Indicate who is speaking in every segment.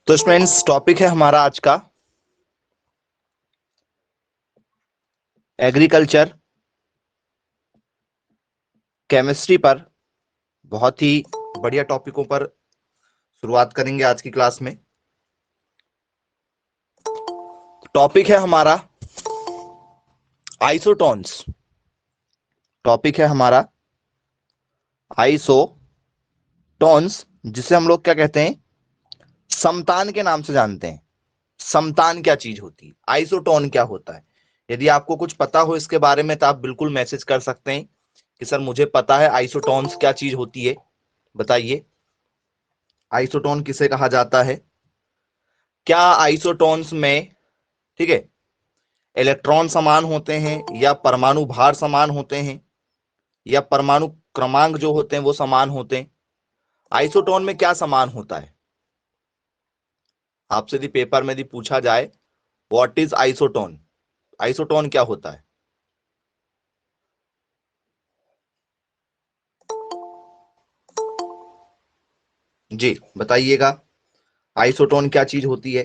Speaker 1: तो students, topic है हमारा आज का एग्रीकल्चर केमिस्ट्री पर। बहुत ही बढ़िया टॉपिकों पर शुरुआत करेंगे आज की क्लास में। टॉपिक है हमारा आइसोटोन्स। टॉपिक है हमारा आइसोटोन्स, जिसे हम लोग क्या कहते हैं, समतान के नाम से जानते हैं। समतान क्या चीज होती है, आइसोटोन क्या होता है। यदि आपको कुछ पता हो इसके बारे में तो आप बिल्कुल मैसेज कर सकते हैं कि सर मुझे पता है आइसोटोन्स क्या चीज होती है, बताइए आइसोटोन किसे कहा जाता है। क्या आइसोटोन्स में, ठीक है, इलेक्ट्रॉन समान होते हैं या परमाणु भार समान होते हैं या परमाणु क्रमांक जो होते हैं वो समान होते हैं। आइसोटोन में क्या समान होता है। आपसे यदि पेपर में यदि पूछा जाए व्हाट इज आइसोटोन, आइसोटोन क्या होता है। जी बताइएगा, आइसोटोन क्या चीज होती है।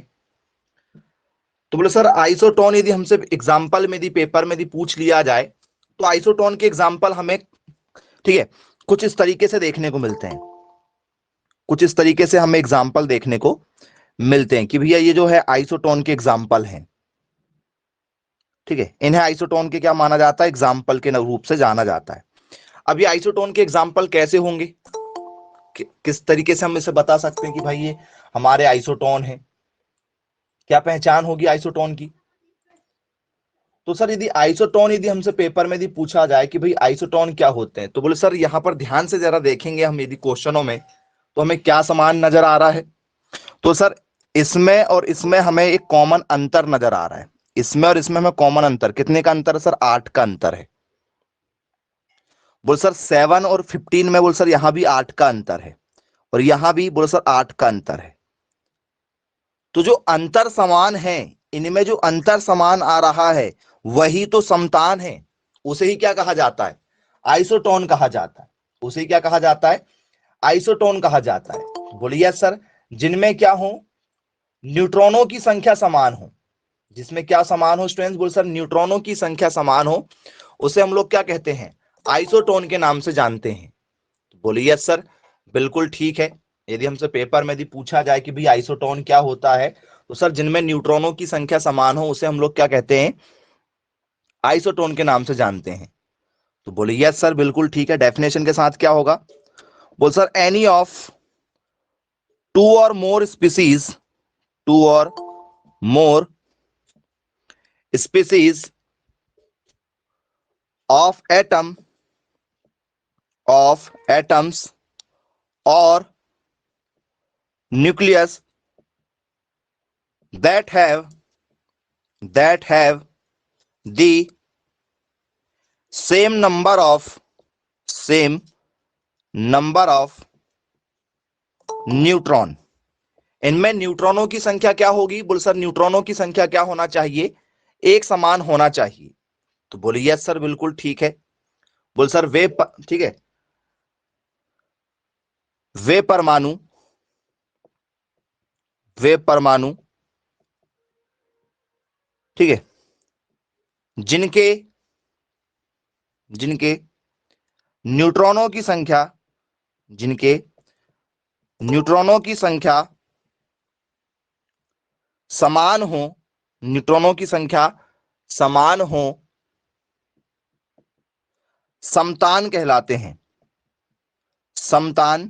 Speaker 1: तो बोले सर आइसोटोन यदि हमसे एग्जाम्पल में यदि पेपर में यदि पूछ लिया जाए तो आइसोटोन के एग्जाम्पल हमें, ठीक है, कुछ इस तरीके से देखने को मिलते हैं। कुछ इस तरीके से हमें एग्जाम्पल देखने को मिलते हैं कि भैया ये जो है आइसोटोन के एग्जाम्पल हैं। ठीक है, इन्हें आइसोटोन के क्या माना जाता है, एग्जाम्पल के रूप से जाना जाता है। अब ये आइसोटोन के एग्जाम्पल कैसे होंगे, किस तरीके से हम इसे बता सकते हैं कि भाई ये हमारे आइसोटोन है, क्या पहचान होगी आइसोटोन की। तो सर यदि आइसोटोन यदि हमसे पेपर में यदि पूछा जाए कि भाई आइसोटोन क्या होते हैं, तो बोले सर यहां पर ध्यान से जरा देखेंगे हम यदि क्वेश्चनों में, तो हमें क्या समान नजर आ रहा है। तो सर इसमें और इसमें हमें एक कॉमन अंतर नजर आ रहा है। इसमें और इसमें हमें कॉमन अंतर, कितने का अंतर है सर, 8 का अंतर है। बोल सर 7 और 15 में, बोल सर यहां भी 8 का अंतर है और यहां भी बोल सर 8 का अंतर है। तो जो अंतर समान है, इनमें जो अंतर समान आ रहा है वही तो समतान है। उसे ही क्या कहा जाता है, आइसोटोन कहा जाता है। उसे ही क्या कहा जाता है, आइसोटोन कहा जाता है। बोलिए सर, जिनमें क्या हो, न्यूट्रॉनों की संख्या समान हो। जिसमें क्या समान हो स्टूडेंट्स, बोल सर न्यूट्रॉनों की संख्या समान हो, उसे हम लोग क्या कहते हैं, आइसोटोन के नाम से जानते हैं। बोलिए सर बिल्कुल ठीक है। यदि हमसे पेपर में यदि पूछा जाए कि भाई आइसोटोन क्या होता है, तो सर जिनमें न्यूट्रॉनों की संख्या समान हो उसे हम लोग क्या कहते हैं, आइसोटोन के नाम से जानते हैं। तो बोलिए यस सर बिल्कुल ठीक है। डेफिनेशन के साथ क्या होगा, बोल sir any of to or more species, two or more species of atom, of atoms और nucleus that have the same number of neutron. इनमें न्यूट्रॉनों की संख्या क्या होगी, बोल सर न्यूट्रॉनों की संख्या क्या होना चाहिए, एक समान होना चाहिए। तो बोलिए यस सर बिल्कुल ठीक है। बोल सर ठीक है, वे परमाणु, वे परमाणु, ठीक है, जिनके जिनके न्यूट्रॉनों की संख्या, जिनके न्यूट्रॉनों की संख्या समान हो, न्यूट्रॉनों की संख्या समान हो, समतान कहलाते हैं। समतान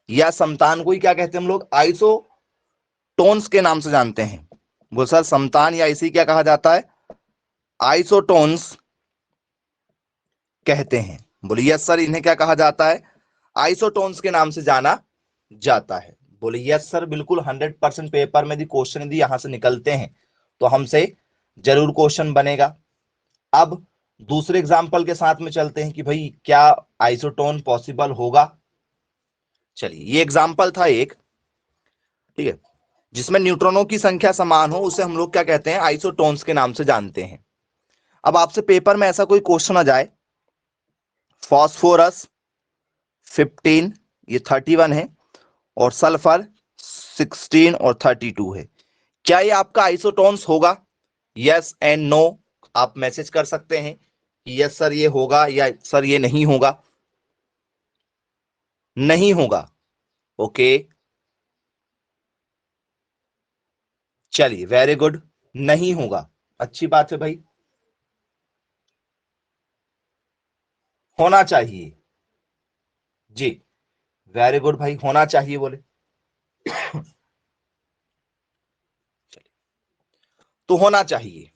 Speaker 1: या समतान को ही क्या कहते हैं हम लोग, आइसोटोन्स के नाम से जानते हैं। वो सर समतान या इसी क्या कहा जाता है, आइसोटोन्स कहते हैं। बोलिए सर इन्हें क्या कहा जाता है, आइसोटोन्स के नाम से जाना जाता है। बोलिए यस सर बिल्कुल 100% पेपर में यदि क्वेश्चन यदि यहां से निकलते हैं तो हमसे जरूर क्वेश्चन बनेगा। अब दूसरे एग्जांपल के साथ में चलते हैं कि भाई क्या आइसोटोन पॉसिबल होगा। चलिए ये एग्जांपल था एक, ठीक है, जिसमें न्यूट्रॉनों की संख्या समान हो उसे हम लोग क्या कहते हैं, आइसोटोन्स के नाम से जानते हैं। अब आपसे पेपर में ऐसा कोई क्वेश्चन आ जाए, फॉस्फोरस 15, ये 31 है, और सल्फर 16 और 32 है। क्या ये आपका आइसोटोन्स होगा? यस एंड नो आप मैसेज कर सकते हैं कि यस सर ये होगा या सर ये नहीं होगा। नहीं होगा, ओके चलिए वेरी गुड, नहीं होगा, अच्छी बात है भाई। होना चाहिए, जी वेरी गुड भाई, होना चाहिए बोले। तो होना चाहिए।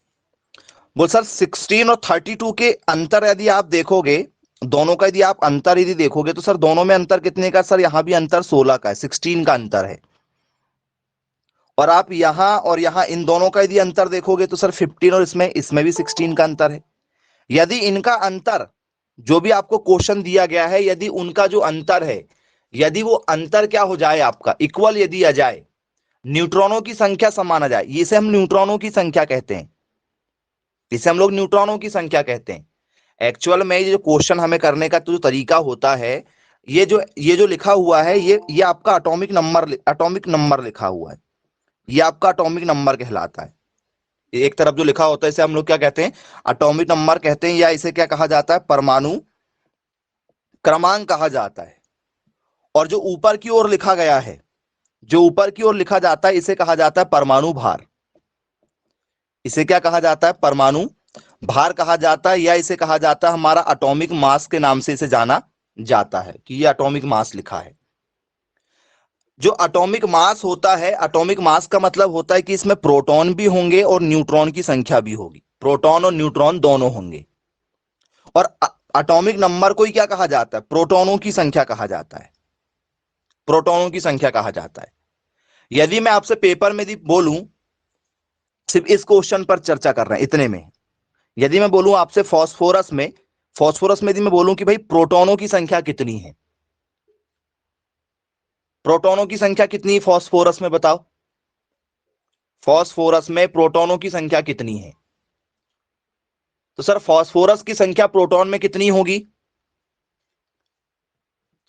Speaker 1: बोल सर 16 और 32 के अंतर यदि आप देखोगे, दोनों का यदि आप अंतर यदि देखोगे तो सर दोनों में अंतर कितने का? सर यहां भी अंतर 16 का है, 16 का अंतर है। और आप यहां और यहां इन दोनों का यदि अंतर देखोगे तो सर 15 और इसमें इसमें भी 16 का अंतर है। यदि इनका अंतर, जो भी आपको क्वेश्चन दिया गया है, यदि उनका जो अंतर है, यदि वो अंतर क्या हो जाए आपका इक्वल यदि आ जाए, न्यूट्रॉनों की संख्या समान आ जाए, इसे हम न्यूट्रॉनों की संख्या कहते हैं, इसे हम लोग न्यूट्रॉनों की संख्या कहते हैं। एक्चुअल में ये जो क्वेश्चन हमें करने का जो तरीका होता है, ये जो लिखा हुआ है, ये आपका एटॉमिक नंबर लिखा हुआ है, ये आपका एटॉमिक नंबर कहलाता है। एक तरफ जो लिखा होता है इसे हम लोग क्या कहते हैं? एटॉमिक नंबर कहते हैं, या इसे क्या कहा जाता है? परमाणु क्रमांक कहा जाता है। और जो ऊपर की ओर लिखा गया है, जो ऊपर की ओर लिखा जाता है, इसे कहा जाता है परमाणु भार। इसे क्या कहा जाता है? परमाणु भार कहा जाता है, या इसे कहा जाता है हमारा एटॉमिक मास के नाम से इसे जाना जाता है कि ये एटॉमिक मास लिखा है। जो एटॉमिक मास होता है, एटॉमिक मास का मतलब होता है कि इसमें प्रोटॉन भी होंगे और न्यूट्रॉन की संख्या भी होगी, प्रोटॉन और न्यूट्रॉन दोनों होंगे। और एटॉमिक नंबर को ही क्या कहा जाता है? प्रोटॉनों की संख्या कहा जाता है, प्रोटॉनों की संख्या कहा जाता है। यदि मैं आपसे पेपर में यदि बोलूं, सिर्फ इस क्वेश्चन पर चर्चा कर रहे हैं इतने में, यदि मैं बोलूं आपसे फास्फोरस में यदि मैं बोलूं कि भाई प्रोटॉनों की संख्या कितनी है, प्रोटॉनों की संख्या कितनी है फास्फोरस में, बताओ फास्फोरस में प्रोटॉनों की संख्या कितनी है? तो सर फास्फोरस की संख्या प्रोटॉन में कितनी होगी?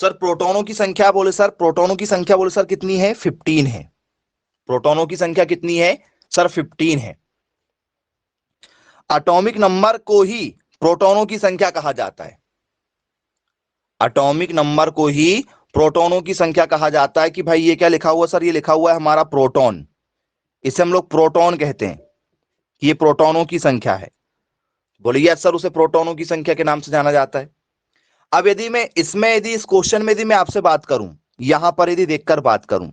Speaker 1: सर प्रोटॉनों की संख्या बोले, सर प्रोटॉनों की संख्या बोले सर कितनी है? 15 है। प्रोटॉनों की संख्या कितनी है सर? 15 है। एटॉमिक नंबर को ही प्रोटॉनों की संख्या कहा जाता है, एटॉमिक नंबर को ही प्रोटॉनों की संख्या कहा जाता है। कि भाई ये क्या लिखा हुआ सर? ये लिखा हुआ है हमारा प्रोटॉन, इसे हम लोग प्रोटॉन कहते हैं कि ये प्रोटॉनों की संख्या है। बोलिए सर उसे प्रोटॉनों की संख्या के नाम से जाना जाता है। अब यदि मैं इसमें, यदि इस क्वेश्चन में यदि मैं आपसे बात करूं, यहां पर यदि देखकर बात करूं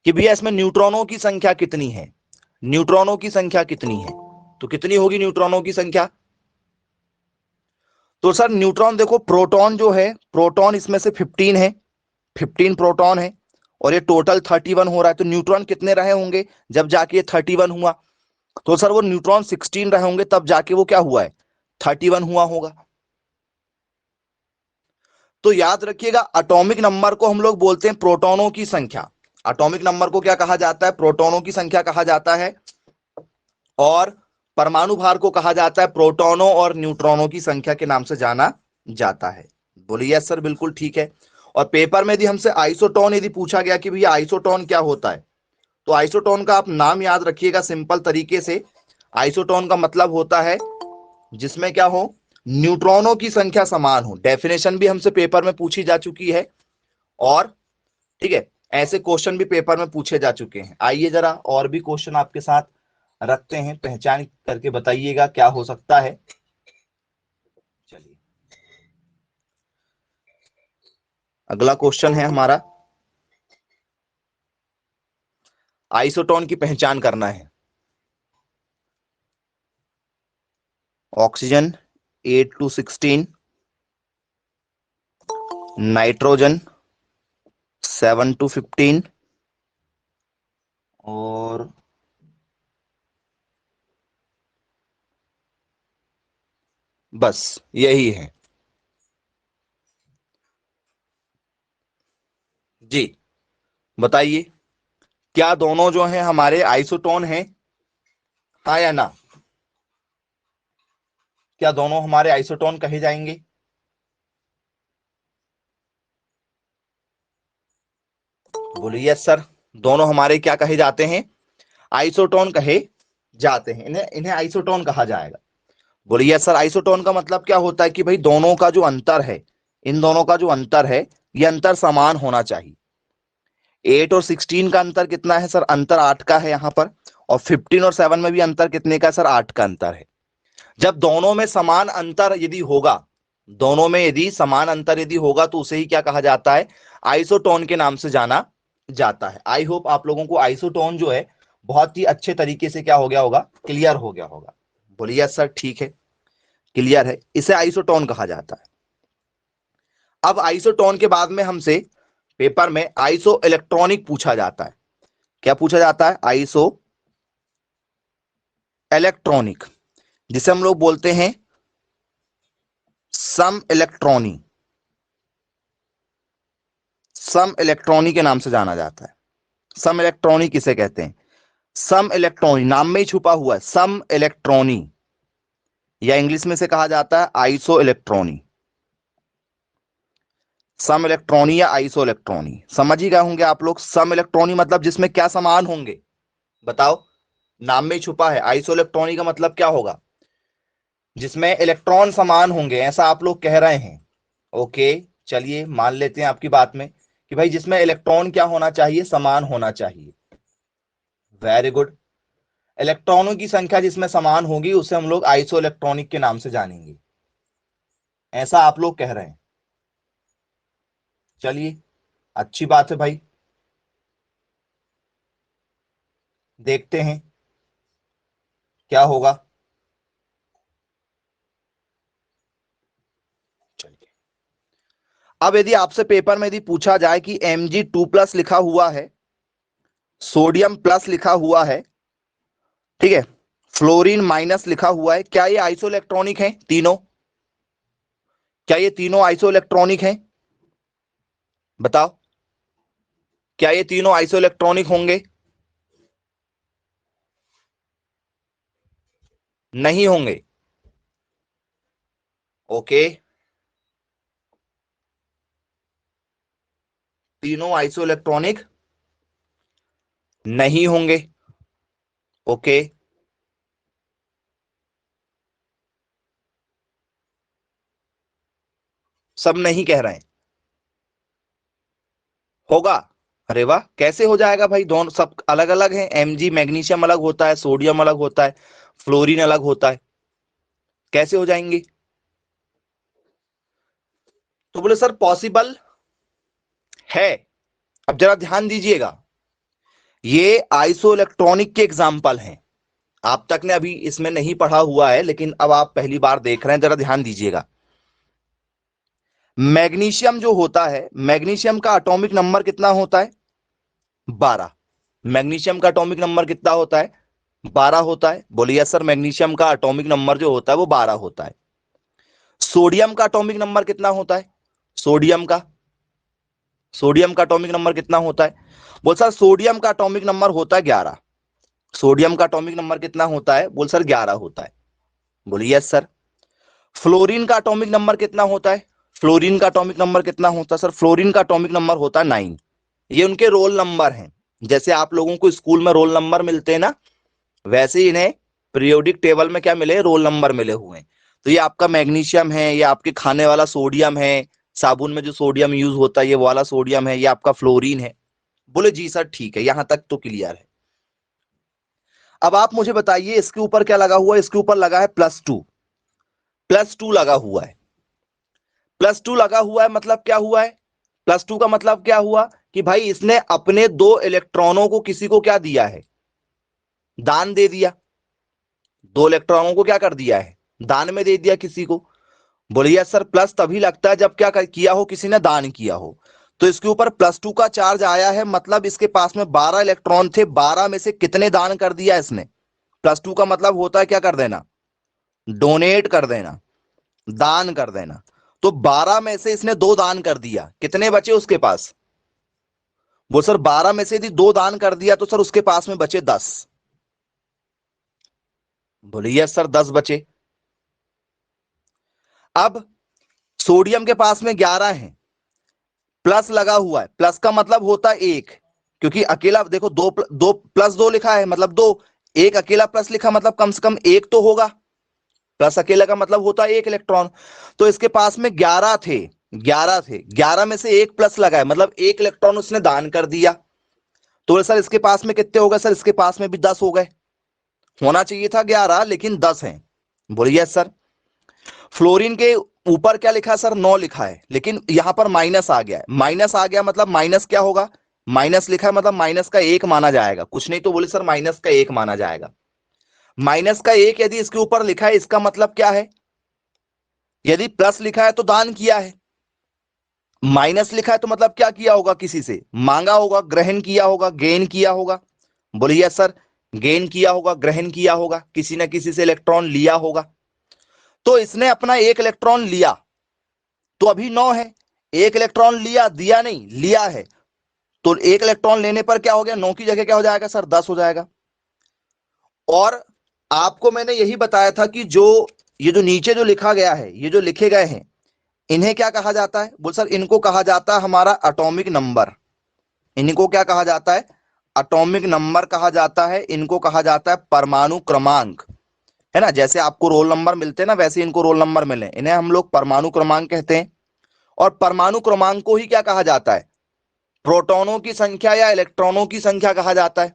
Speaker 1: कि भैया इसमें न्यूट्रॉनों की संख्या कितनी है, न्यूट्रॉनों की संख्या कितनी है, तो कितनी होगी न्यूट्रॉनों की संख्या? तो सर न्यूट्रॉन देखो, प्रोटॉन जो है, प्रोटॉन इसमें से 15 है, 15 प्रोटॉन है, और ये टोटल 31 हो रहा है। तो न्यूट्रॉन कितने रहे होंगे जब जाके ये 31 हुआ? तो सर वो न्यूट्रॉन 16 रहे होंगे तब जाके वो क्या हुआ है? 31 हुआ होगा। तो याद रखिएगा, एटॉमिक नंबर को हम लोग बोलते हैं प्रोटॉनों की संख्या। एटॉमिक नंबर को क्या कहा जाता है? प्रोटॉनों की संख्या कहा जाता है। और परमाणु भार को कहा जाता है प्रोटॉनों और न्यूट्रॉनों की संख्या के नाम से जाना जाता है। बोलिए यस सर बिल्कुल ठीक है। और पेपर में यदि हमसे आइसोटोन यदि पूछा गया कि भैया आइसोटोन क्या होता है, तो आइसोटोन का आप नाम याद रखिएगा सिंपल तरीके से। आइसोटोन का मतलब होता है जिसमें क्या हो? न्यूट्रॉनों की संख्या समान हो। डेफिनेशन भी हमसे पेपर में पूछी जा चुकी है, और ठीक है ऐसे क्वेश्चन भी पेपर में पूछे जा चुके हैं। आइए जरा और भी क्वेश्चन आपके साथ रखते हैं, पहचान करके बताइएगा क्या हो सकता है। चलिए अगला क्वेश्चन है हमारा, आइसोटोन की पहचान करना है। ऑक्सीजन 8 to 16, नाइट्रोजन 7 to 15, और बस यही है जी। बताइए क्या दोनों जो हैं हमारे आइसोटोन हैं? हाँ या ना? क्या दोनों हमारे आइसोटोन कहे जाएंगे? बोलिए यस सर दोनों हमारे क्या कहे जाते हैं, आइसोटोन कहे जाते हैं, इन्हें इन्हें आइसोटोन कहा जाएगा। बोलिए सर आइसोटोन का मतलब क्या होता है कि भाई दोनों का जो अंतर है, इन दोनों का जो अंतर है ये अंतर समान होना चाहिए। 8 और 16 का अंतर कितना है सर, अंतर 8 का है यहां पर। और 15 और 7 में भी अंतर कितने का सर, 8 का अंतर है। जब दोनों में समान अंतर यदि होगा, दोनों में यदि समान अंतर यदि होगा तो उसे ही क्या कहा जाता है, आइसोटोन के नाम से जाना जाता है। आई होप आप लोगों को आइसोटोन जो है बहुत ही अच्छे तरीके से क्या हो गया होगा, क्लियर हो गया होगा। बोलिए सर ठीक है, क्लियर है, इसे आइसोटोन कहा जाता है। अब आइसोटोन के बाद में हमसे पेपर में आइसो इलेक्ट्रॉनिक पूछा जाता है। क्या पूछा जाता है, आइसो इलेक्ट्रॉनिक, जिसे हम लोग बोलते हैं सम इलेक्ट्रॉनी, सम इलेक्ट्रॉनी के नाम से जाना जाता है। सम इलेक्ट्रॉनी किसे कहते हैं, सम इलेक्ट्रॉनी नाम में ही छुपा हुआ है, सम इलेक्ट्रॉनी, या इंग्लिश में से कहा जाता है आइसो इलेक्ट्रॉनी। सम इलेक्ट्रॉनी या आइसो इलेक्ट्रॉनी समझ ही गए होंगे आप लोग। सम इलेक्ट्रॉनी मतलब जिसमें क्या समान होंगे, बताओ, नाम में ही छुपा है। आइसो इलेक्ट्रॉनी का मतलब क्या होगा, जिसमें इलेक्ट्रॉन समान होंगे, ऐसा आप लोग कह रहे हैं। ओके, चलिए मान लेते हैं आपकी बात में कि भाई जिसमें इलेक्ट्रॉन क्या होना चाहिए, समान होना चाहिए। वेरी गुड, इलेक्ट्रॉनों की संख्या जिसमें समान होगी उसे हम लोग आइसो इलेक्ट्रॉनिक के नाम से जानेंगे, ऐसा आप लोग कह रहे हैं। चलिए अच्छी बात है भाई, देखते हैं क्या होगा। चलिए, अब यदि आपसे पेपर में यदि पूछा जाए कि Mg2+ लिखा हुआ है, सोडियम प्लस लिखा हुआ है, ठीक है, फ्लोरीन माइनस लिखा हुआ है, क्या ये आइसो इलेक्ट्रॉनिक है तीनों, क्या ये तीनों आइसो इलेक्ट्रॉनिक हैं, बताओ, क्या ये तीनों आइसो इलेक्ट्रॉनिक होंगे, नहीं होंगे। ओके, तीनों आइसो इलेक्ट्रॉनिक नहीं होंगे। ओके, सब नहीं कह रहे हैं, होगा। अरे वाह, कैसे हो जाएगा भाई, दोनों सब अलग अलग हैं। Mg मैग्नीशियम अलग होता है, सोडियम अलग होता है, फ्लोरीन अलग होता है, कैसे हो जाएंगे। तो बोले सर पॉसिबल है। अब जरा ध्यान दीजिएगा, ये आइसो इलेक्ट्रॉनिक के एग्जाम्पल हैं, आप तक ने अभी इसमें नहीं पढ़ा हुआ है लेकिन अब आप पहली बार देख रहे हैं, जरा ध्यान दीजिएगा। मैग्नीशियम जो होता है, मैग्नीशियम का एटॉमिक नंबर कितना होता है, 12। मैग्नीशियम का एटॉमिक नंबर कितना होता है, 12 होता है। बोलिए सर मैग्नीशियम का एटॉमिक नंबर जो होता है वो 12 होता है। सोडियम का एटॉमिक नंबर कितना होता है, सोडियम का, सोडियम का एटॉमिक नंबर कितना होता है, बोल सर सोडियम का एटॉमिक नंबर होता है 11। सोडियम का एटॉमिक नंबर कितना होता है, बोल सर 11 होता है। बोलिए यस सर। फ्लोरीन का एटॉमिक नंबर कितना होता है, फ्लोरीन का एटॉमिक नंबर कितना होता है सर, फ्लोरीन का एटॉमिक नंबर होता है 9। ये उनके रोल नंबर हैं, जैसे आप लोगों को स्कूल में रोल नंबर मिलते हैं ना, वैसे ही इन्हें पीरियोडिक टेबल में क्या मिले, रोल नंबर मिले हुए हैं। तो ये आपका मैग्नीशियम है, ये आपके खाने वाला सोडियम है, साबुन में जो सोडियम यूज होता है ये वाला सोडियम है, ये आपका फ्लोरीन है। बोले जी सर ठीक है, यहां तक तो क्लियर है। अब आप मुझे बताइए इसके ऊपर क्या लगा हुआ है, इसके ऊपर लगा है +2, +2 लगा हुआ है। +2 लगा हुआ है मतलब क्या हुआ है, +2 का मतलब क्या हुआ कि भाई इसने अपने 2 इलेक्ट्रॉनों को किसी को क्या दिया है, दान दे दिया। 2 इलेक्ट्रॉनों को क्या कर दिया है, दान में दे दिया किसी को। बोलिए सर प्लस तभी लगता है जब क्या किया हो, किसी ने दान किया हो। तो इसके ऊपर +2 का चार्ज आया है, मतलब इसके पास में 12 इलेक्ट्रॉन थे, 12 में से कितने दान कर दिया इसने। +2 का मतलब होता है क्या कर देना, डोनेट कर देना, दान कर देना। तो 12 में से इसने 2 दान कर दिया, कितने बचे उसके पास, वो सर 12 में से यदि 2 दान कर दिया तो सर उसके पास में बचे 10। बोलिए सर 10 बचे। अब सोडियम के पास में 11 है, प्लस लगा हुआ है, प्लस का मतलब होता है 1, क्योंकि अकेला देखो दो प्लस दो लिखा है मतलब दो, एक अकेला प्लस लिखा मतलब कम से कम एक तो होगा, प्लस अकेला का मतलब होता है एक इलेक्ट्रॉन। तो इसके पास में 11 थे, 11 थे, 11 में से एक प्लस लगा है मतलब एक इलेक्ट्रॉन उसने दान कर दिया। तो सर इसके पास में कितने हो गए सर, इसके पास में भी 10 हो गए, होना चाहिए था 11 लेकिन 10 है। बोलिए सर। फ्लोरीन के ऊपर क्या लिखा है सर, 9 लिखा है, लेकिन यहां पर माइनस आ गया है, माइनस आ गया मतलब माइनस क्या होगा, माइनस लिखा है मतलब माइनस का एक माना जाएगा, कुछ नहीं तो बोले सर माइनस का एक माना जाएगा। माइनस का एक यदि इसके ऊपर लिखा है इसका मतलब क्या है, यदि प्लस लिखा है तो दान किया है, माइनस लिखा है तो मतलब क्या किया होगा, किसी से मांगा होगा, ग्रहण किया होगा, गेन किया होगा। बोलिए सर, गेन किया होगा, ग्रहण किया होगा, किसी ना किसी से इलेक्ट्रॉन लिया होगा। तो इसने अपना एक इलेक्ट्रॉन लिया तो अभी 9 है, एक इलेक्ट्रॉन लिया, दिया नहीं, लिया है, तो एक इलेक्ट्रॉन लेने पर क्या हो गया, 9 की जगह क्या हो जाएगा सर, 10 हो जाएगा। और आपको मैंने यही बताया था कि जो ये जो नीचे जो लिखा गया है, ये जो लिखे गए हैं, इन्हें क्या कहा जाता है, बोल सर इनको कहा जाता है हमारा एटॉमिक नंबर। इनको क्या कहा जाता है, एटॉमिक नंबर कहा जाता है, इनको कहा जाता है परमाणु क्रमांक, है ना। जैसे आपको रोल नंबर मिलते हैं ना, वैसे इनको रोल नंबर मिले, इन्हें हम लोग परमाणु क्रमांक कहते हैं। और परमाणु क्रमांक को ही क्या कहा जाता है, प्रोटॉनों की संख्या या इलेक्ट्रॉनों की संख्या कहा जाता है।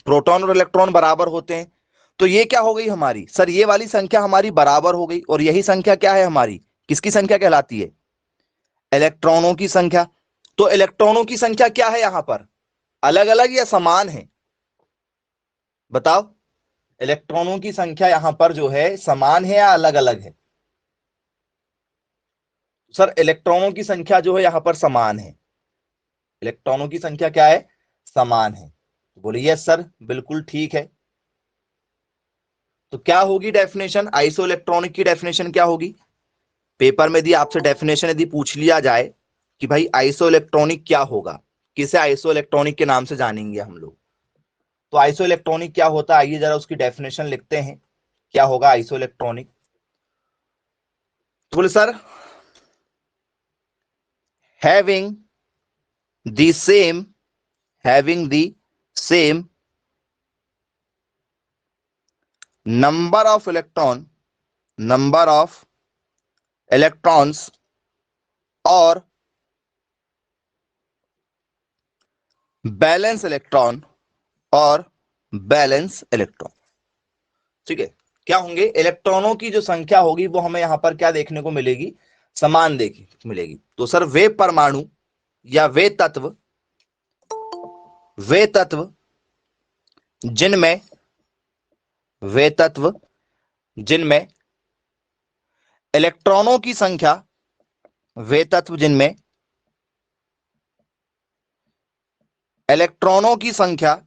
Speaker 1: प्रोटॉन और इलेक्ट्रॉन बराबर होते हैं, तो ये क्या हो गई हमारी सर, ये वाली संख्या हमारी बराबर हो गई, और यही संख्या क्या है हमारी, किसकी संख्या कहलाती है, इलेक्ट्रॉनों की संख्या। तो इलेक्ट्रॉनों की संख्या क्या है यहां पर, अलग अलग या समान है, बताओ। इलेक्ट्रॉनों की संख्या यहां पर जो है समान है या अलग अलग है, सर इलेक्ट्रॉनों की संख्या जो है यहां पर समान है, इलेक्ट्रॉनों की संख्या क्या है, समान है। बोलिए यस सर, बिल्कुल ठीक है। तो क्या होगी डेफिनेशन, आइसो इलेक्ट्रॉनिक की डेफिनेशन क्या होगी, पेपर में यदि आपसे डेफिनेशन यदि पूछ लिया जाए कि भाई आइसो इलेक्ट्रॉनिक क्या होगा, किसे आइसो इलेक्ट्रॉनिक के नाम से जानेंगे हम लोग, तो आइसो इलेक्ट्रॉनिक क्या होता है, आइए जरा उसकी डेफिनेशन लिखते हैं, क्या होगा आइसो इलेक्ट्रॉनिक। तो बोले sir, having the same, having the same number of electron, number of electrons और बैलेंस इलेक्ट्रॉन, और बैलेंस इलेक्ट्रॉन, ठीक है। क्या होंगे, इलेक्ट्रॉनों की जो संख्या होगी वो हमें यहां पर क्या देखने को मिलेगी, समान देखी मिलेगी। तो सर वे परमाणु या वे तत्व जिनमें, वे तत्व जिनमें इलेक्ट्रॉनों की संख्या, वे तत्व जिनमें इलेक्ट्रॉनों की संख्या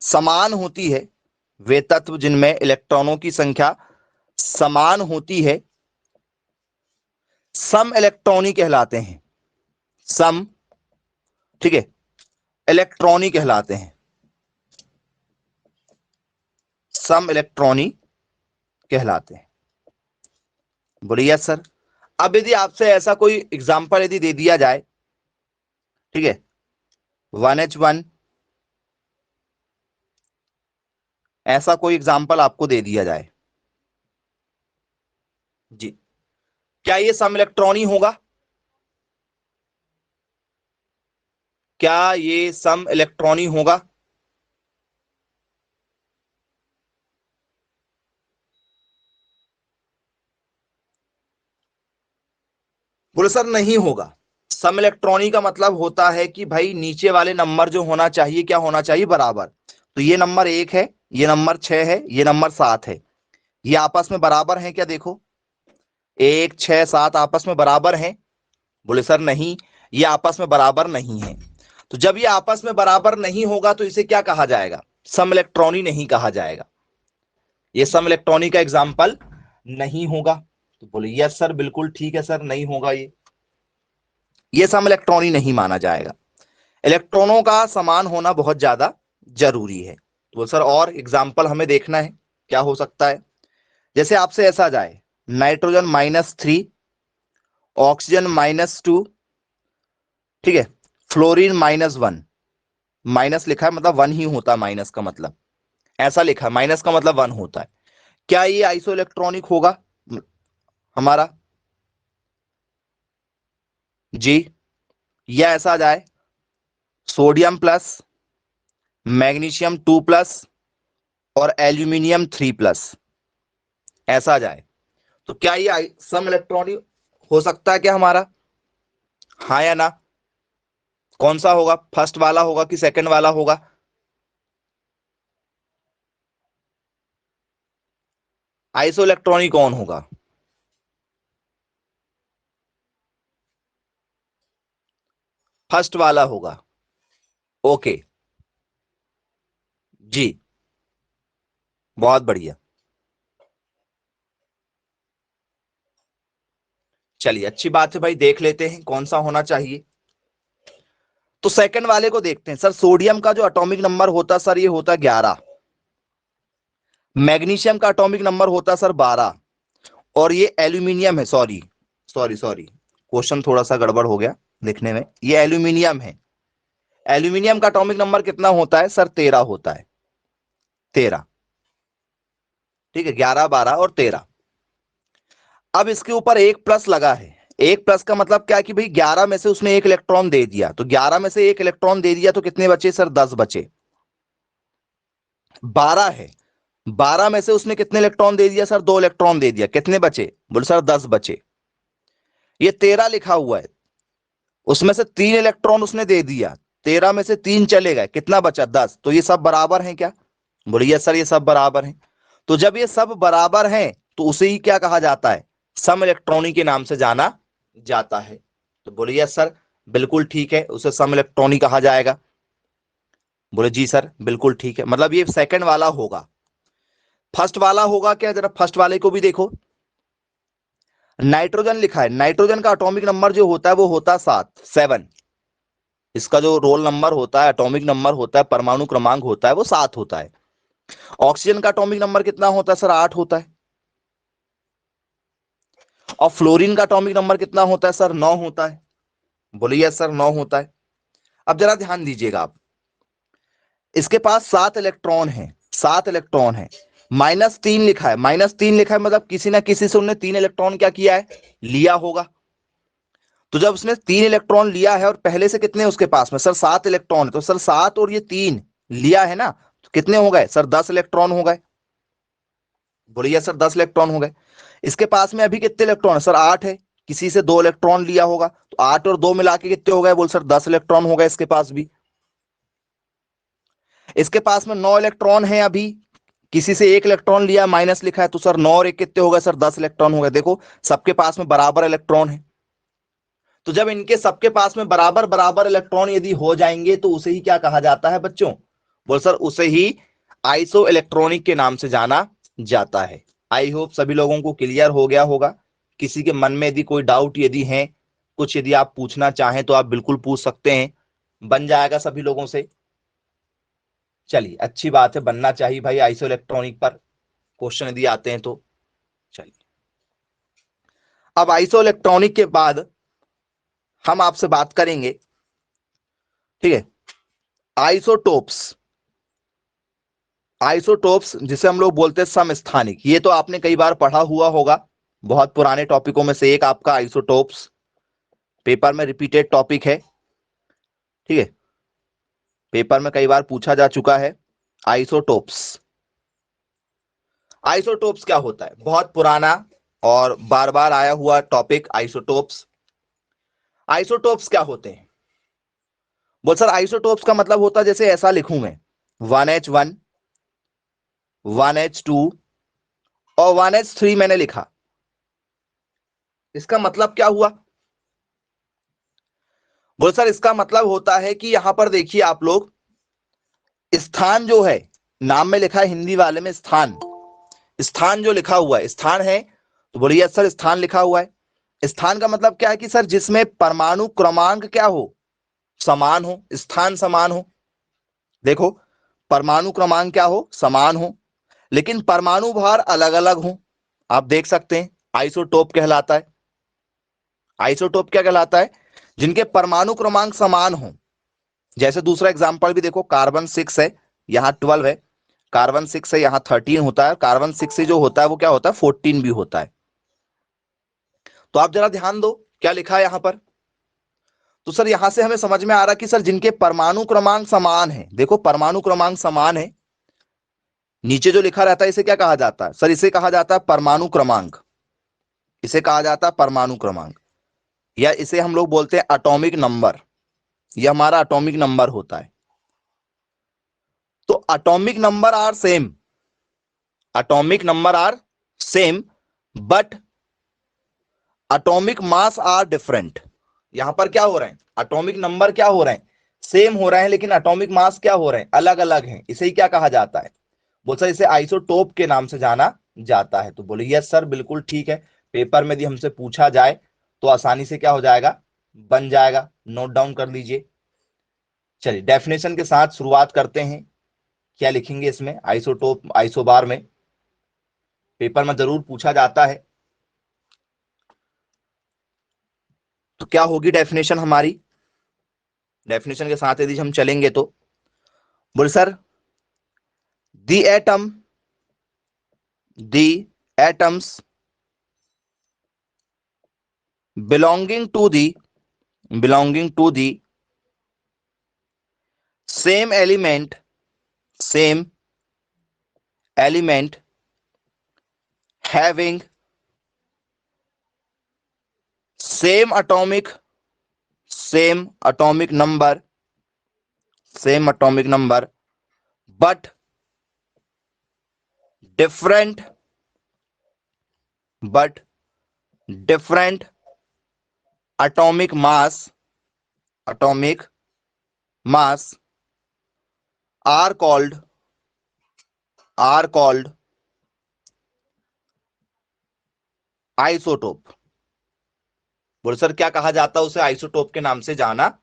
Speaker 1: समान होती है, वे तत्व जिनमें इलेक्ट्रॉनों की संख्या समान होती है, सम इलेक्ट्रॉनी कहलाते हैं, सम, ठीक है, इलेक्ट्रॉनी कहलाते हैं, सम इलेक्ट्रॉनी कहलाते हैं। बोलिए यस सर। अब यदि आपसे ऐसा कोई एग्जांपल यदि दे दिया जाए, ठीक है, 1H1, ऐसा कोई एग्जांपल आपको दे दिया जाए जी, क्या ये सम इलेक्ट्रॉनी होगा, क्या ये सम इलेक्ट्रॉनी होगा, बोले सर नहीं होगा। सम इलेक्ट्रॉनी का मतलब होता है कि भाई नीचे वाले नंबर जो होना चाहिए क्या होना चाहिए, बराबर। तो ये नंबर 1 है, ये नंबर 6 है, ये नंबर 7 है, ये आपस में बराबर हैं क्या, देखो 1 6 7 आपस में बराबर हैं, बोले सर नहीं, ये आपस में बराबर नहीं है। तो जब ये आपस में बराबर नहीं होगा तो इसे क्या कहा जाएगा, सम इलेक्ट्रॉनी नहीं कहा जाएगा, ये सम इलेक्ट्रॉनी का एग्जाम्पल नहीं होगा। तो बोले यस सर, बिल्कुल ठीक है सर, नहीं होगा, ये सम इलेक्ट्रॉनी नहीं माना जाएगा, इलेक्ट्रॉनों का समान होना बहुत ज्यादा जरूरी है। तो सर और एग्जाम्पल हमें देखना है, क्या हो सकता है, जैसे आपसे ऐसा जाए नाइट्रोजन -3, ऑक्सीजन -2, ठीक है, फ्लोरीन -1, माइनस लिखा है मतलब 1 ही होता है माइनस का मतलब, ऐसा लिखा है माइनस का मतलब 1 होता है। क्या ये आइसो इलेक्ट्रॉनिक होगा हमारा? जी, या ऐसा आ जाए सोडियम प्लस, मैग्नीशियम 2+ और एल्यूमिनियम 3+, ऐसा आ जाए, तो क्या ये सम इलेक्ट्रॉनिक हो सकता है क्या हमारा? हाँ या ना? कौन सा होगा, फर्स्ट वाला होगा कि सेकंड वाला होगा? आइसो इलेक्ट्रॉनिक कौन होगा? फर्स्ट वाला होगा। ओके जी, बहुत बढ़िया। चलिए अच्छी बात है भाई, देख लेते हैं कौन सा होना चाहिए। तो सेकंड वाले को देखते हैं सर। सोडियम का जो एटॉमिक नंबर होता सर ये होता 11, मैग्नीशियम का एटॉमिक नंबर होता सर 12, और ये एल्यूमिनियम है, सॉरी सॉरी सॉरी, क्वेश्चन थोड़ा सा गड़बड़ हो गया लिखने में, ये एल्यूमिनियम है। एल्यूमिनियम का एटॉमिक नंबर कितना होता है सर? 13 होता है, 13। ठीक है, 11, 12 और 13। अब इसके ऊपर एक प्लस लगा है। एक प्लस का मतलब क्या है कि भाई 11 में से उसने एक इलेक्ट्रॉन दे दिया, तो 11 में से एक इलेक्ट्रॉन दे दिया तो कितने बचे सर? 10 बचे। 12 है, 12 में से उसने कितने इलेक्ट्रॉन दे दिया सर? 2 इलेक्ट्रॉन दे दिया, कितने बचे? बोले सर 10 बचे। ये 13 लिखा हुआ है, उसमें से 3 इलेक्ट्रॉन उसने दे दिया, 13 में से 3 चले गए, कितना बचा? 10। तो ये सब बराबर हैं क्या? बोलिए सर ये सब बराबर हैं। तो जब ये सब बराबर हैं तो उसे ही क्या कहा जाता है? सम इलेक्ट्रॉनिक के नाम से जाना जाता है। तो बोलिए सर बिल्कुल ठीक है, उसे सम इलेक्ट्रॉनिक कहा जाएगा। बोले जी सर बिल्कुल ठीक है, मतलब ये सेकंड वाला होगा। फर्स्ट वाला होगा क्या? जरा फर्स्ट वाले को भी देखो। नाइट्रोजन लिखा है, नाइट्रोजन का एटॉमिक नंबर जो होता है वो होता 7। इसका जो रोल नंबर होता है, एटॉमिक नंबर होता है, परमाणु क्रमांक होता है, वो 7 होता है। ऑक्सीजन का एटॉमिक नंबर कितना होता है सर? 8 होता है। और फ्लोरीन का एटॉमिक नंबर कितना होता है सर? 9 होता है। बोलिए सर 9 होता है। अब जरा ध्यान दीजिएगा आप, इसके पास 7 इलेक्ट्रॉन है, 7 इलेक्ट्रॉन है, -3 लिखा है, -3 लिखा है मतलब किसी ना किसी से उन्होंने 3 इलेक्ट्रॉन क्या किया है? लिया होगा। तो जब उसने 3 इलेक्ट्रॉन लिया है और पहले से कितने उसके पास में सर? 7 इलेक्ट्रॉन, तो सर 7 और ये 3 लिया है ना, तो कितने हो गए सर? 10 इलेक्ट्रॉन हो गए। बोलिए सर 10 इलेक्ट्रॉन हो गए। इसके पास में अभी कितने इलेक्ट्रॉन है सर? 8 है, किसी से 2 इलेक्ट्रॉन लिया होगा, तो 8 और 2 मिला के कितने हो गए? बोल सर 10 इलेक्ट्रॉन हो गए इसके पास भी। इसके पास में 9 इलेक्ट्रॉन है अभी, किसी से 1 इलेक्ट्रॉन लिया, माइनस लिखा है, तो सर 9 और 1 कितने हो गए सर? 10 इलेक्ट्रॉन हो गए। देखो सबके पास में बराबर इलेक्ट्रॉन है। तो जब इनके सबके पास में बराबर बराबर इलेक्ट्रॉन यदि हो जाएंगे तो उसे ही क्या कहा जाता है बच्चों? बोल सर उसे ही आइसो इलेक्ट्रॉनिक के नाम से जाना जाता है। आई होप सभी लोगों को क्लियर हो गया होगा। किसी के मन में यदि कोई डाउट यदि है, कुछ यदि आप पूछना चाहें तो आप बिल्कुल पूछ सकते हैं, बन जाएगा सभी लोगों से। चलिए अच्छी बात है, बनना चाहिए भाई आइसो इलेक्ट्रॉनिक पर क्वेश्चन यदि आते हैं तो। चलिए अब आइसो इलेक्ट्रॉनिक के बाद हम आपसे बात करेंगे, ठीक है, आइसोटोप्स। आइसोटोप्स जिसे हम लोग बोलते हैं समस्थानिक, ये तो आपने कई बार पढ़ा हुआ होगा, बहुत पुराने टॉपिकों में से एक आपका आइसोटोप्स, पेपर में रिपीटेड टॉपिक है। ठीक है, पेपर में कई बार पूछा जा चुका है आइसोटोप्स। आइसोटोप्स क्या होता है? बहुत पुराना और बार बार आया हुआ टॉपिक आइसोटोप्स। आइसोटोप्स क्या होते हैं? बोल सर आइसोटोप्स का मतलब होता है, जैसे ऐसा लिखूं मैं, 1H1, 1H2 और 1H3 मैंने लिखा, इसका मतलब क्या हुआ? बोल सर इसका मतलब होता है कि यहां पर देखिए आप लोग, स्थान जो है, नाम में लिखा है हिंदी वाले में स्थान, स्थान जो लिखा हुआ है स्थान है, तो बोलिए सर स्थान लिखा हुआ है। स्थान का मतलब क्या है कि सर जिसमें परमाणु क्रमांक क्या हो? समान हो, स्थान समान हो। देखो परमाणु क्रमांक क्या हो? समान हो, लेकिन परमाणु भार अलग अलग हो। आप देख सकते हैं आइसोटोप कहलाता है। आइसोटोप क्या कहलाता है? जिनके परमाणु क्रमांक समान हो जैसे दूसरा एग्जांपल भी देखो, कार्बन 6 है, यहाँ 12 है, कार्बन 6 है, यहाँ 13 होता है, कार्बन 6 से जो होता है वो क्या होता है, 14 भी होता है। तो आप जरा ध्यान दो क्या लिखा है यहां पर। तो सर यहां से हमें समझ में आ रहा कि सर जिनके परमाणु क्रमांक समान है, देखो परमाणु क्रमांक समान है, नीचे जो लिखा रहता है इसे क्या कहा जाता है सर, इसे कहा जाता है परमाणु क्रमांक, इसे कहा जाता है परमाणु क्रमांक, या इसे हम लोग बोलते हैं एटॉमिक नंबर, यह हमारा एटॉमिक नंबर होता है। तो atomic number are same, atomic number are same, but atomic mass are different. यहां पर क्या हो रहे हैं, एटॉमिक नंबर क्या हो रहे हैं, सेम हो रहे हैं, लेकिन एटॉमिक मास क्या हो रहे हैं, अलग अलग हैं। इसे ही क्या कहा जाता है, बोल सर इसे आइसोटोप के नाम से जाना जाता है। तो बोले यस सर बिल्कुल ठीक है, पेपर में यदि हमसे पूछा जाए तो आसानी से क्या हो जाएगा, बन जाएगा, नोट डाउन कर लीजिए। चलिए डेफिनेशन के साथ शुरुआत करते हैं, क्या लिखेंगे इसमें, आइसोटोप आइसोबार में पेपर में जरूर पूछा जाता है। तो क्या होगी डेफिनेशन हमारी, डेफिनेशन के साथ यदि हम चलेंगे तो बोले sir the atom, the atoms belonging to the, belonging to the same element, same element having same atomic, same atomic number, same atomic number, but different, but different atomic mass, atomic mass are called, are called isotope. बोले sir क्या कहा जाता है उसे, isotope के नाम से जाना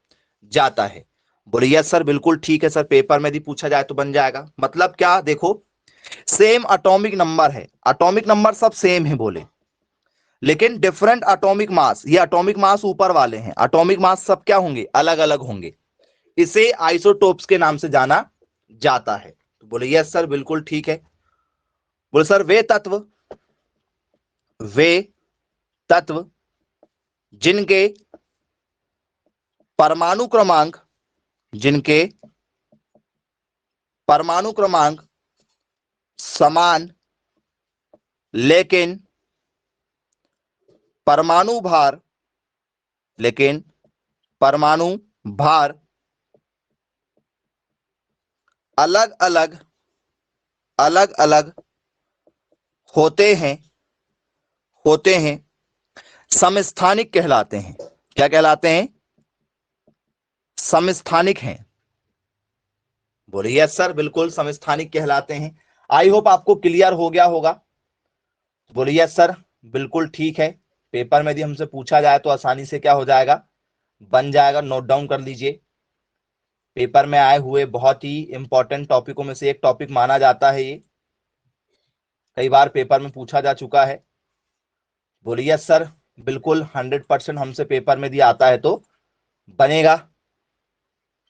Speaker 1: जाता है। बोले यस सर बिल्कुल ठीक है सर, पेपर में यदि पूछा जाए तो बन जाएगा। मतलब क्या, देखो सेम एटॉमिक नंबर है, एटॉमिक नंबर सब सेम है बोले, लेकिन डिफरेंट एटॉमिक मास, ये एटॉमिक मास ऊपर वाले हैं, एटॉमिक मास सब क्या होंगे, अलग अलग होंगे, इसे आइसोटोप्स के नाम से जाना जाता है। तो बोले यस सर बिल्कुल ठीक है। बोले सर वे तत्व, वे तत्व जिनके परमाणु क्रमांक, जिनके परमाणु क्रमांक समान लेकिन परमाणु भार, लेकिन परमाणु भार अलग अलग, अलग अलग होते हैं, होते हैं, समस्थानिक कहलाते हैं। क्या कहलाते हैं, समस्थानिक हैं। बोले यस सर बिल्कुल समस्थानिक कहलाते हैं। आई होप आपको क्लियर हो गया होगा। बोले यस सर बिल्कुल ठीक है, पेपर में यदि हमसे पूछा जाए तो आसानी से क्या हो जाएगा, बन जाएगा, नोट डाउन कर लीजिए। पेपर में आए हुए बहुत ही इंपॉर्टेंट टॉपिकों में से एक टॉपिक माना जाता है ये, कई बार पेपर में पूछा जा चुका है। बोले यस सर बिल्कुल 100% हमसे पेपर में दिया आता है तो बनेगा।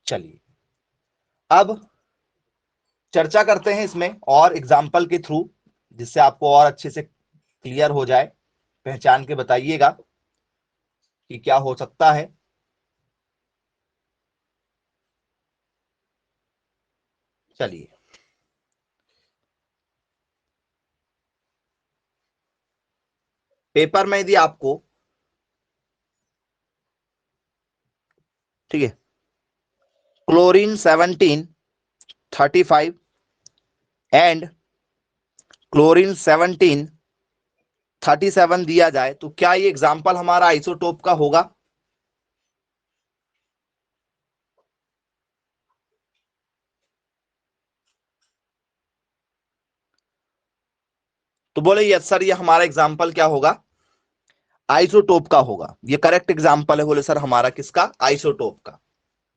Speaker 1: चलिए अब चर्चा करते हैं इसमें और एग्जाम्पल के थ्रू, जिससे आपको और अच्छे से क्लियर हो जाए। पहचान के बताइएगा कि क्या हो सकता है। चलिए पेपर में यदि आपको, ठीक है, क्लोरीन 1735 एंड क्लोरीन 1737 दिया जाए तो क्या ये एग्जाम्पल हमारा आइसोटोप का होगा। तो बोले यस सर ये हमारा एग्जाम्पल क्या होगा, आइसोटोप का होगा, ये करेक्ट एग्जाम्पल है। बोले सर हमारा किसका, आइसोटोप का।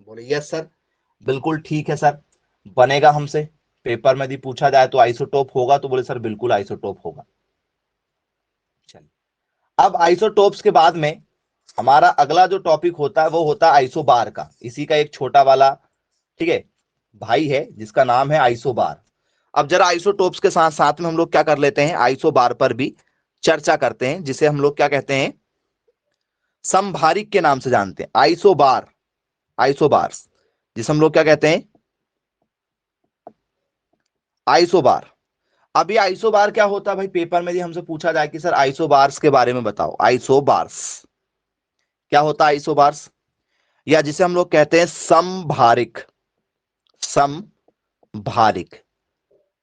Speaker 1: बोले यस सर बिल्कुल ठीक है सर, बनेगा हमसे, पेपर में यदि पूछा जाए तो आइसोटोप होगा। तो बोले सर बिल्कुल आइसोटोप होगा। चलिए अब आइसोटोप्स के बाद में हमारा अगला जो टॉपिक होता है वो होता है आइसोबार का। इसी का एक छोटा वाला ठीक है, भाई है जिसका नाम है आइसोबार। अब जरा आइसोटोप्स के साथ साथ में हम लोग क्या कर लेते हैं, आइसोबार पर भी चर्चा करते हैं, जिसे हम लोग क्या कहते हैं, समभारिक के नाम से जानते हैं। आइसोबार, आइसोबार्स, जिसे हम लोग क्या कहते हैं, आइसोबार। अब ये आइसोबार क्या होता है भाई, पेपर में यदि हमसे पूछा जाए कि सर आइसोबार्स के बारे में बताओ, आइसोबार्स क्या होता है, आइसोबार्स, या जिसे हम लोग कहते हैं समभारिक। समभारिक,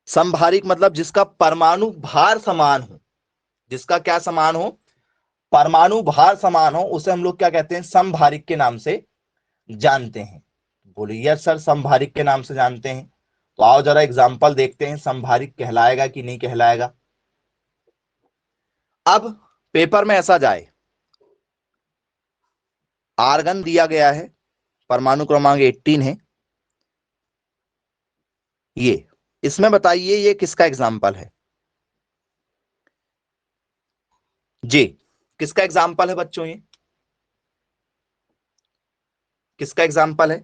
Speaker 1: समभारिक मतलब जिसका परमाणु भार समान हो, जिसका क्या समान हो, परमाणु भार समान हो, उसे हम लोग क्या कहते हैं, समभारिक के नाम से जानते हैं। बोलिए यस सर, समभारिक के नाम से जानते हैं। तो आओ जरा एग्जांपल देखते हैं, समभारिक कहलाएगा कि नहीं कहलाएगा। अब पेपर में ऐसा जाए, आर्गन दिया गया है, परमाणु क्रमांक 18 है, ये, इसमें बताइए ये किसका एग्जाम्पल है जी, किसका एग्जाम्पल है बच्चों, ये किसका एग्जाम्पल है।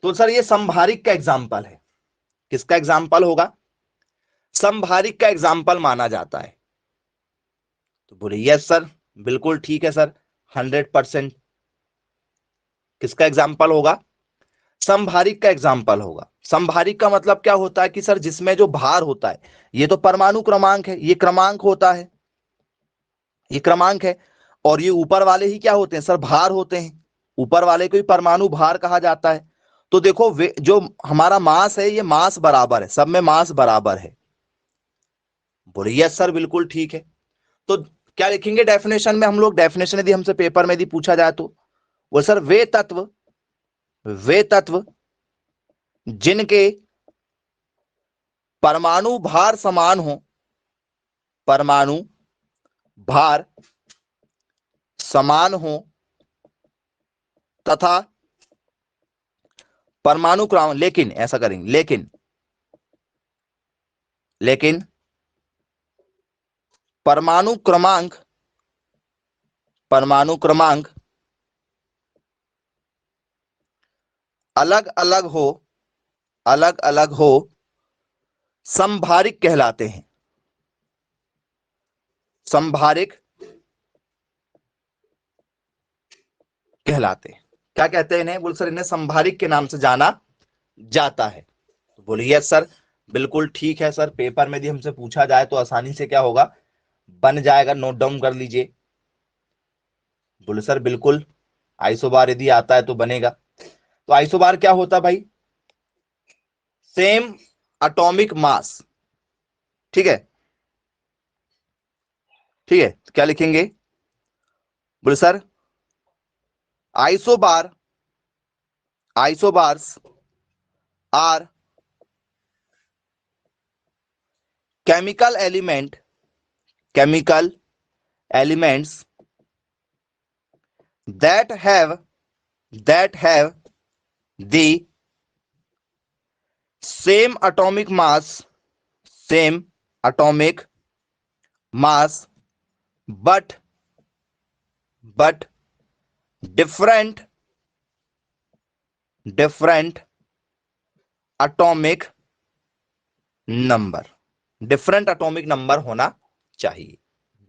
Speaker 1: तो सर ये समभारिक का एग्जाम्पल है। किसका एग्जाम्पल होगा, समभारिक का एग्जाम्पल माना जाता है। तो बोले यस सर, बिल्कुल ठीक है सर, 100%। किसका एग्जाम्पल होगा, समभारिक का एग्जाम्पल होगा। समभारिक का मतलब क्या होता है कि सर जिसमें जो भार होता है, ये तो परमाणु क्रमांक है, ये क्रमांक होता है, ये क्रमांक है, और ये ऊपर वाले ही क्या होते हैं सर, भार होते हैं, ऊपर वाले को ही परमाणु भार कहा जाता है। तो देखो जो हमारा मास है, ये मास बराबर है, सब में मास बराबर है। बोले यस सर, बिल्कुल ठीक है। तो क्या लिखेंगे डेफिनेशन में हम लोग, डेफिनेशन यदि हमसे पेपर में यदि पूछा जाए तो वो सर, वे तत्व जिनके परमाणु भार समान हो, परमाणु भार समान हो, तथा परमाणु क्रमांक, लेकिन ऐसा करेंगे, लेकिन परमाणु क्रमांक, परमाणु क्रमांक अलग अलग हो, अलग अलग हो, समभारिक कहलाते हैं। समभारिक कहलाते हैं। क्या कहते हैं इन्हें, बोल सर इन्हें समभारिक के नाम से जाना जाता है। तो बोलिए यस सर, बिल्कुल ठीक है सर, पेपर में यदि हमसे पूछा जाए तो आसानी से क्या होगा, बन जाएगा, नोट डाउन कर लीजिए। बोले सर बिल्कुल, आइसोबार यदि आता है तो बनेगा। तो आइसोबार क्या होता है भाई, सेम एटॉमिक मास, ठीक है, ठीक है, क्या लिखेंगे, बोले sir isobar, isobars are chemical element, chemical elements that have the same atomic mass, same atomic mass, but different atomic number, different atomic number होना चाहिए।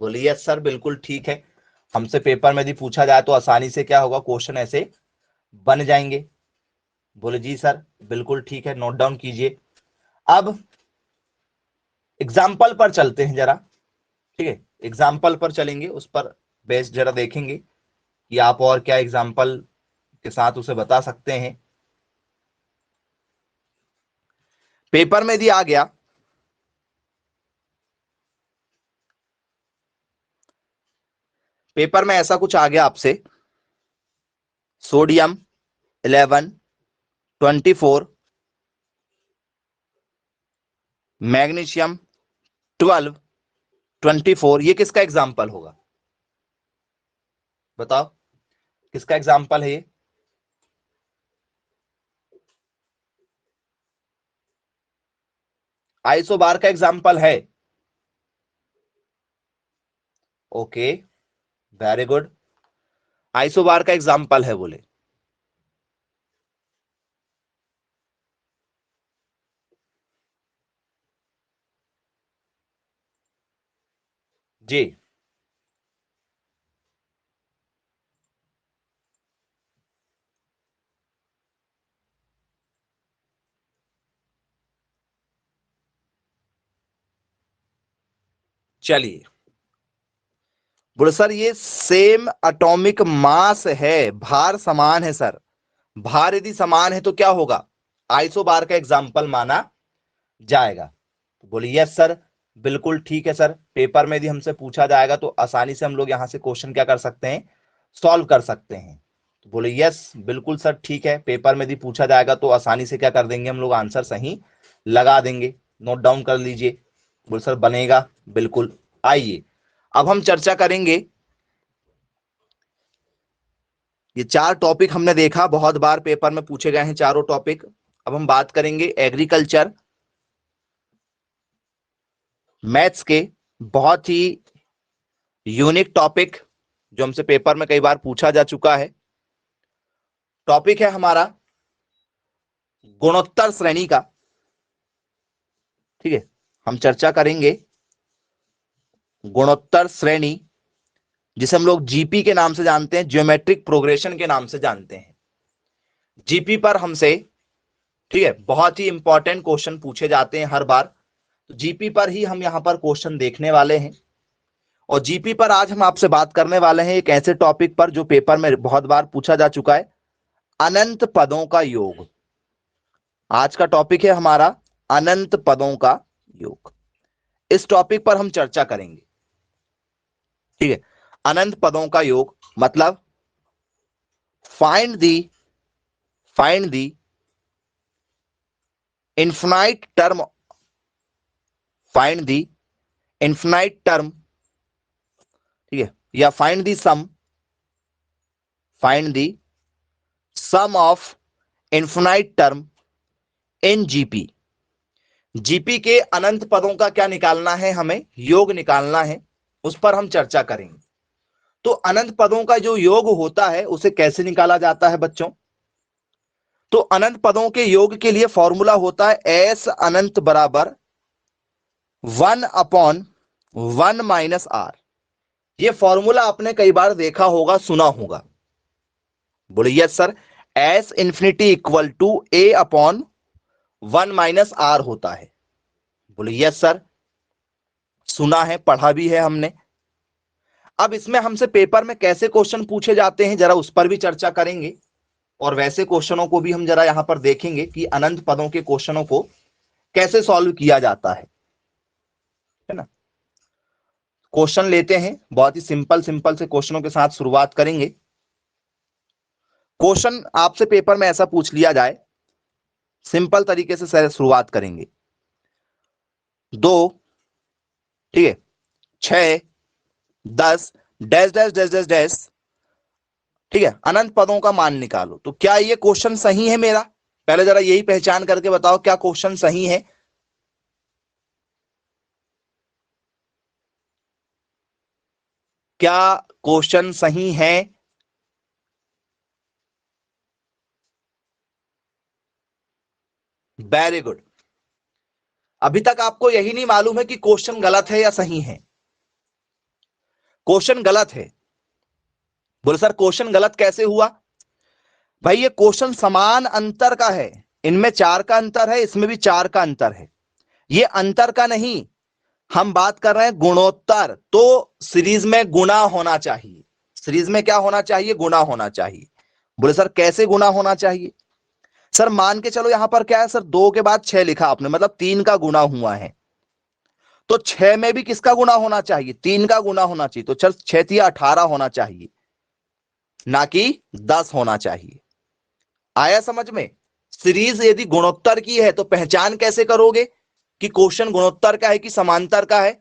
Speaker 1: बोलिए सर बिल्कुल ठीक है, हमसे पेपर में यदि पूछा जाए तो आसानी से क्या होगा, क्वेश्चन ऐसे बन जाएंगे। बोले जी सर बिल्कुल ठीक है, नोट डाउन कीजिए। अब एग्जाम्पल पर चलते हैं जरा, ठीक है, एग्जाम्पल पर चलेंगे, उस पर बेस जरा देखेंगे कि आप और क्या एग्जाम्पल के साथ उसे बता सकते हैं। पेपर में यदि आ गया, पेपर में ऐसा कुछ आ गया आपसे, सोडियम 11, 24, मैग्नीशियम 12, 24, ये किसका एग्जाम्पल होगा, बताओ किसका एग्जाम्पल है ये। आइसोबार का एग्जाम्पल है, ओके, वेरी गुड, आइसोबार का एग्जाम्पल है बोले। जी चलिए, बोले सर ये सेम एटॉमिक मास है, भार समान है सर। भार यदि समान है तो क्या होगा, आइसोबार का एग्जाम्पल माना जाएगा। तो बोले यस सर, बिल्कुल ठीक है सर, पेपर में यदि हमसे पूछा जाएगा तो आसानी से हम लोग यहां से क्वेश्चन क्या कर सकते हैं, सॉल्व कर सकते हैं। तो बोले यस बिल्कुल सर ठीक है, पेपर में यदि पूछा जाएगा तो आसानी से क्या कर देंगे हम लोग, आंसर सही लगा देंगे। नोट डाउन कर लीजिए। बोले सर बनेगा, बिल्कुल। आइए अब हम चर्चा करेंगे, ये चार टॉपिक हमने देखा, बहुत बार पेपर में पूछे गए हैं चारों टॉपिक। अब हम बात करेंगे एग्रीकल्चर मैथ्स के बहुत ही यूनिक टॉपिक, जो हमसे पेपर में कई बार पूछा जा चुका है। टॉपिक है हमारा गुणोत्तर श्रेणी का। ठीक है, हम चर्चा करेंगे गुणोत्तर श्रेणी, जिसे हम लोग जीपी के नाम से जानते हैं, ज्योमेट्रिक प्रोग्रेशन के नाम से जानते हैं। जीपी पर हमसे, ठीक है, बहुत ही इंपॉर्टेंट क्वेश्चन पूछे जाते हैं हर बार। तो जीपी पर ही हम यहां पर क्वेश्चन देखने वाले हैं। और जीपी पर आज हम आपसे बात करने वाले हैं एक ऐसे टॉपिक पर जो पेपर में बहुत बार पूछा जा चुका है, अनंत पदों का योग। आज का टॉपिक है हमारा अनंत पदों का योग। इस टॉपिक पर हम चर्चा करेंगे। ठीक है, अनंत पदों का योग मतलब find the infinite term, find the infinite term, ठीक है, या find the sum of infinite term in GP. GP के अनंत पदों का क्या निकालना है, हमें योग निकालना है, उस पर हम चर्चा करेंगे। तो अनंत पदों का जो योग होता है उसे कैसे निकाला जाता है बच्चों, तो अनंत पदों के योग के लिए फॉर्मूला होता है एस अनंत बराबर 1/1 - r। ये फॉर्मूला आपने कई बार देखा होगा, सुना होगा। बोले yes sir, S infinity equal to a/1 - r होता है। बोले यस सर, सुना है, पढ़ा भी है हमने। अब इसमें हमसे पेपर में कैसे क्वेश्चन पूछे जाते हैं जरा उस पर भी चर्चा करेंगे, और वैसे क्वेश्चनों को भी हम जरा यहां पर देखेंगे कि अनंत पदों के क्वेश्चनों को कैसे सॉल्व किया जाता है ना। क्वेश्चन लेते हैं, बहुत ही सिंपल सिंपल से क्वेश्चनों के साथ शुरुआत करेंगे। क्वेश्चन आपसे पेपर में ऐसा पूछ लिया जाए, सिंपल तरीके से शुरुआत करेंगे। 2, ठीक है, 6, 10 dash dash dash dash dash, ठीक है, अनंत पदों का मान निकालो। तो क्या ये क्वेश्चन सही है मेरा, पहले जरा यही पहचान करके बताओ क्या क्वेश्चन सही है। क्या क्वेश्चन सही है, वेरी गुड। अभी तक आपको यही नहीं मालूम है कि क्वेश्चन गलत है या सही है। क्वेश्चन गलत है। बोले सर क्वेश्चन गलत कैसे हुआ, भाई ये क्वेश्चन समान अंतर का है, इनमें 4 का अंतर है, इसमें भी 4 का अंतर है। ये अंतर का नहीं, हम बात कर रहे हैं गुणोत्तर, तो सीरीज में गुणा होना चाहिए। सीरीज में क्या होना चाहिए, गुणा होना चाहिए। बोले सर कैसे गुणा होना चाहिए, सर मान के चलो यहां पर क्या है सर, 2 के बाद 6 लिखा आपने, मतलब 3 का गुणा हुआ है। तो 6 में भी किसका गुणा होना चाहिए, 3 का गुणा होना चाहिए। तो चल 6 तिया 18 होना चाहिए, ना कि 10 होना चाहिए। आया समझ में। सीरीज यदि गुणोत्तर की है तो पहचान कैसे करोगे कि क्वेश्चन गुणोत्तर का है कि समांतर का है।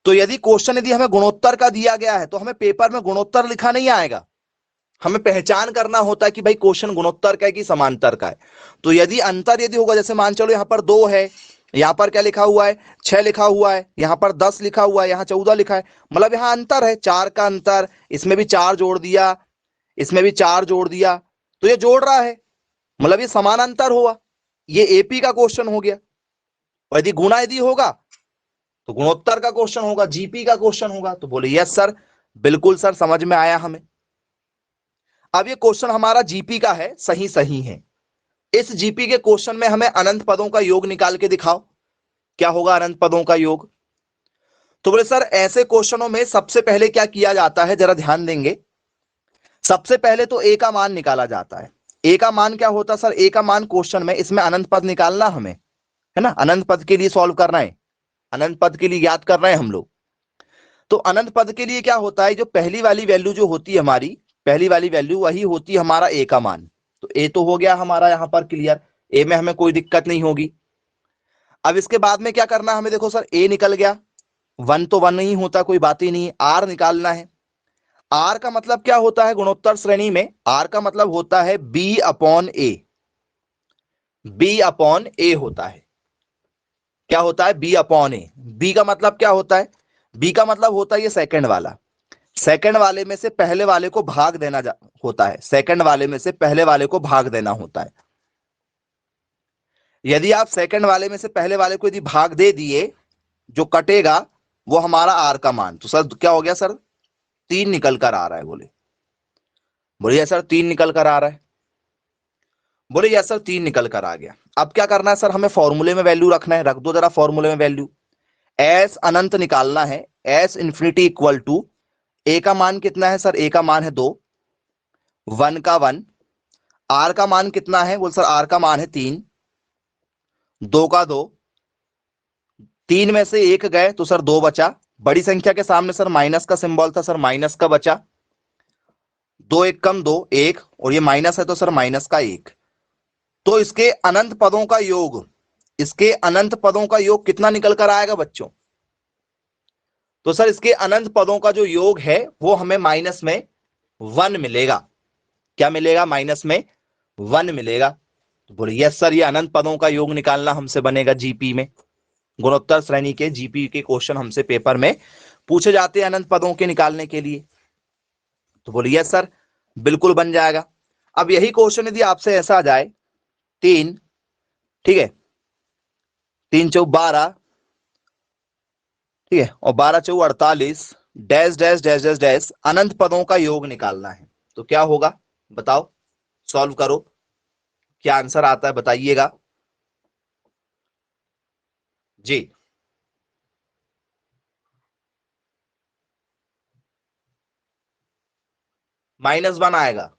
Speaker 1: तो यदि क्वेश्चन यदि हमें गुणोत्तर का दिया गया है तो हमें पेपर में गुणोत्तर लिखा नहीं आएगा, हमें पहचान करना होता है कि भाई क्वेश्चन गुणोत्तर का है कि समांतर का है। तो यदि अंतर यदि होगा, जैसे मान चलो यहां पर 2 है, यहां पर क्या लिखा हुआ है 6 लिखा हुआ है, यहां पर 10 लिखा हुआ है, यहां 14 लिखा है, मतलब यहां अंतर है 4 का अंतर, इसमें भी 4 जोड़ दिया, इसमें भी 4 जोड़ दिया, तो ये जोड़ रहा है, मतलब ये समान अंतर हुआ। ये एपी का क्वेश्चन हो गया। और यदि गुणा यदि होगा तो गुणोत्तर का क्वेश्चन होगा, जीपी का क्वेश्चन होगा। तो बोले यस सर, बिल्कुल सर, समझ में आया हमें। अब ये क्वेश्चन हमारा जीपी का है, सही सही है। इस जीपी के क्वेश्चन में हमें अनंत पदों का योग निकाल के दिखाओ, क्या होगा अनंत पदों का योग। तो बोले सर ऐसे क्वेश्चनों में सबसे पहले क्या किया जाता है, जरा ध्यान देंगे। सबसे पहले तो ए का मान निकाला जाता है। ए का मान क्या होता है सर, ए का मान क्वेश्चन में, इसमें अनंत पद निकालना हमें, है ना, अनंत पद के लिए सॉल्व करना है, अनंत पद के लिए याद कर रहे हैं हम लोग। तो अनंत पद के लिए क्या होता है, जो पहली वाली वैल्यू जो होती है हमारी, पहली वाली वैल्यू वही होती है हमारा ए का मान। तो ए तो हो गया हमारा यहां पर क्लियर, ए में हमें कोई दिक्कत नहीं होगी। अब इसके बाद में क्या करना है हमें, देखो सर ए निकल गया, वन तो वन नहीं होता, कोई बात ही नहीं। आर निकालना है। आर का मतलब क्या होता है गुणोत्तर श्रेणी में, आर का मतलब होता है बी अपॉन ए, बी अपॉन ए होता है। क्या होता है, बी अपॉन ए। बी का मतलब क्या होता है, बी का मतलब होता है ये सेकंड वाला, सेकंड वाले में से पहले वाले को भाग देना होता है, सेकंड वाले में से पहले वाले को भाग देना होता है। यदि आप सेकंड वाले में से पहले वाले को यदि भाग दे दिए, जो कटेगा वो हमारा आर का मान। तो सर क्या हो गया सर, 3 निकल कर आ रहा है। बोले बोलिए सर 3 निकल कर आ रहा है। बोले यस सर 3 निकल कर आ गया। अब क्या करना है सर, हमें फॉर्मूले में वैल्यू रखना है, रख दो जरा फॉर्मूले में वैल्यू। एस अनंत निकालना है, एस इंफिनिटी इक्वल टू, ए का मान कितना है सर, ए का मान है 2, वन का 1, आर का मान कितना है, बोल सर आर का मान है 3, 2 का 2, 3 में से 1 गए तो सर 2 बचा, बड़ी संख्या के सामने सर माइनस का सिंबल था, सर माइनस का बचा, 2 1 कम 2 1, और ये माइनस है तो सर माइनस का 1। तो इसके अनंत पदों का योग, इसके अनंत पदों का योग कितना निकल कर आएगा बच्चों। तो सर इसके अनंत पदों का जो योग है वो हमें माइनस में 1 मिलेगा। क्या मिलेगा, माइनस में 1 मिलेगा। तो बोले यस सर, ये अनंत पदों का योग निकालना हमसे बनेगा जीपी में, गुणोत्तर श्रेणी के जीपी के क्वेश्चन हमसे पेपर में पूछे जाते हैं अनंत पदों के निकालने के लिए। तो बोले यस सर, बिल्कुल बन जाएगा। अब यही क्वेश्चन यदि आपसे ऐसा आ जाए, 3, ठीक है, 3 चौ 12, ठीक है, और 12 चौ 48, dash dash dash dash dash, अनंत पदों का योग निकालना है। तो क्या होगा बताओ, सॉल्व करो, क्या आंसर आता है बताइएगा जी। -1 आएगा।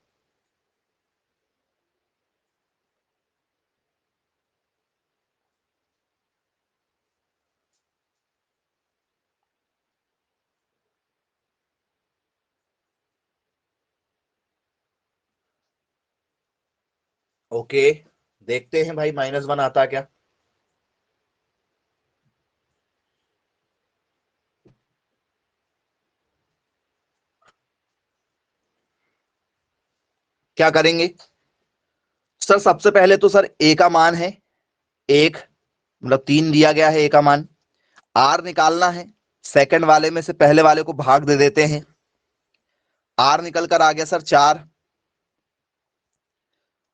Speaker 1: ओके, देखते हैं भाई -1 आता क्या। क्या करेंगे सर, सबसे पहले तो सर ए का मान है 1, मतलब 3 दिया गया है ए का मान। आर निकालना है, सेकंड वाले में से पहले वाले को भाग दे देते हैं, आर निकल कर आ गया सर 4,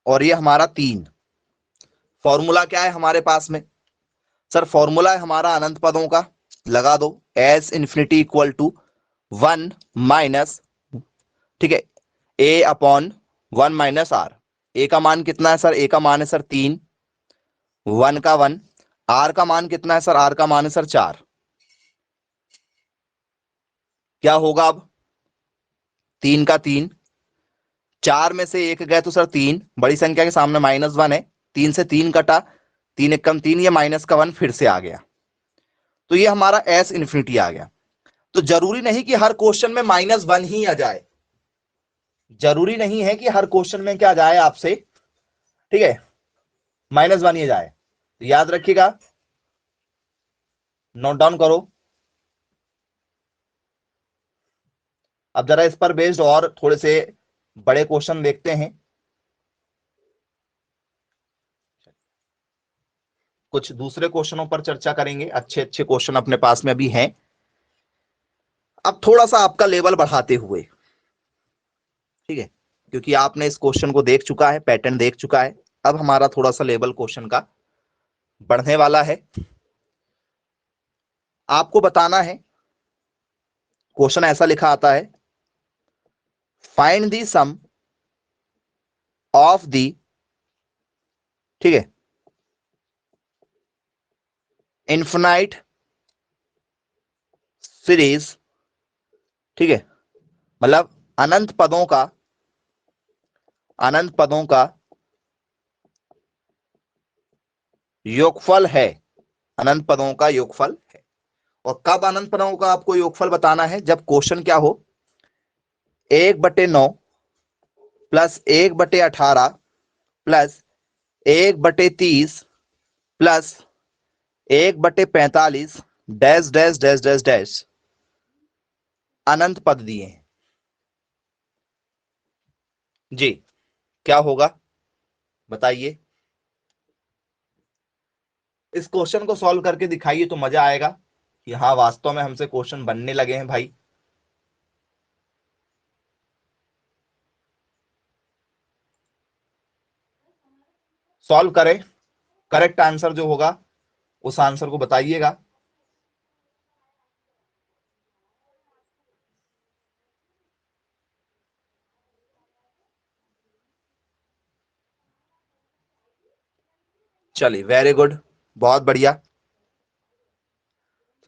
Speaker 1: और ये हमारा 3। फॉर्मूला क्या है हमारे पास में, सर फॉर्मूला है हमारा अनंत पदों का, लगा दो, S infinity equal to 1 minus, ठीक है, a upon 1 minus r. A का मान कितना है सर, ए का मान है सर 3, 1 का 1, आर का मान कितना है सर, आर का मान है सर 4। क्या होगा अब, 3 का 3, 4 में से 1 गए तो सर 3, बड़ी संख्या के सामने -1 है, 3 से 3 कटा, 3 1 कम 3, ये माइनस का 1 फिर से आ गया। तो ये हमारा एस इंफिनिटी आ गया। तो जरूरी नहीं कि हर क्वेश्चन में -1 ही आ जाए, जरूरी नहीं है कि हर क्वेश्चन में क्या जाए आपसे, ठीक है, -1 ही जाए। तो याद रखिएगा, नोट डाउन करो। अब जरा इस पर बेस्ड और थोड़े से बड़े क्वेश्चन देखते हैं, कुछ दूसरे क्वेश्चनों पर चर्चा करेंगे, अच्छे अच्छे क्वेश्चन अपने पास में अभी हैं। अब थोड़ा सा आपका लेवल बढ़ाते हुए, ठीक है, क्योंकि आपने इस क्वेश्चन को देख चुका है, पैटर्न देख चुका है, अब हमारा थोड़ा सा लेवल क्वेश्चन का बढ़ने वाला है। आपको बताना है, क्वेश्चन ऐसा लिखा आता है, find the sum of the, ठीक है, इन्फिनाइट सीरीज, ठीक है, मतलब अनंत पदों का, अनंत पदों का योगफल है, अनंत पदों का योगफल है। और कब अनंत पदों का आपको योगफल बताना है, जब क्वेश्चन क्या हो, 1/9 plus 1/18 plus 1/30 plus 1/45 dash dash dash dash dash अनंत पद दिए हैं। जी, क्या होगा बताइए। इस क्वेश्चन को सॉल्व करके दिखाइए तो मजा आएगा कि हाँ वास्तव में हमसे क्वेश्चन बनने लगे हैं भाई। सॉल्व करें, करेक्ट आंसर जो होगा उस आंसर को बताइएगा। चलिए वेरी गुड, बहुत बढ़िया।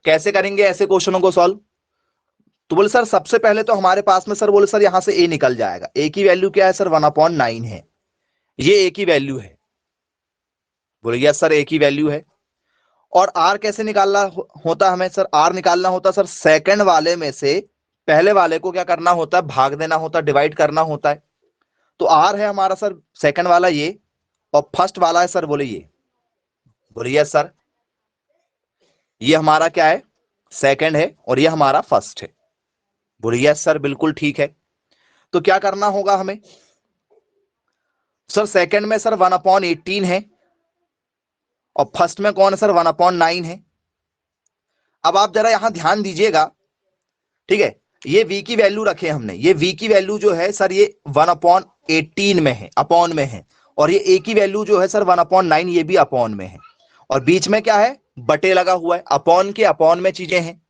Speaker 1: कैसे करेंगे ऐसे क्वेश्चनों को सॉल्व? तो बोले सर सबसे पहले तो हमारे पास में, सर बोले सर यहां से ए निकल जाएगा। ए की वैल्यू क्या है सर? 1/9 है, ये ए की वैल्यू है। बोले यस सर ए की वैल्यू है। और आर कैसे निकालना होता हमें सर? आर निकालना होता सर सेकंड वाले में से पहले वाले को क्या करना होता है? भाग देना होता है, डिवाइड करना होता है। तो आर है हमारा सर सेकंड वाला ये, और फर्स्ट वाला है सर बोले ये। बोले यस सर, ये हमारा क्या है? सेकंड है, और ये हमारा फर्स्ट है। बोले यस सर बिल्कुल ठीक है। तो क्या करना होगा हमें सर? सेकंड में सर 1/18 है, और फर्स्ट में कौन है सर? 1/9 है। अब आप जरा यहां ध्यान दीजिएगा, ठीक है, ये v की वैल्यू रखे हमने, ये v की वैल्यू जो है सर ये 1/18 में है, अपॉन में है। और ये a की वैल्यू जो है सर 1/9, ये भी अपॉन में है। और बीच में क्या है? बटे लगा हुआ है। अपॉन के अपॉन में चीजें हैं,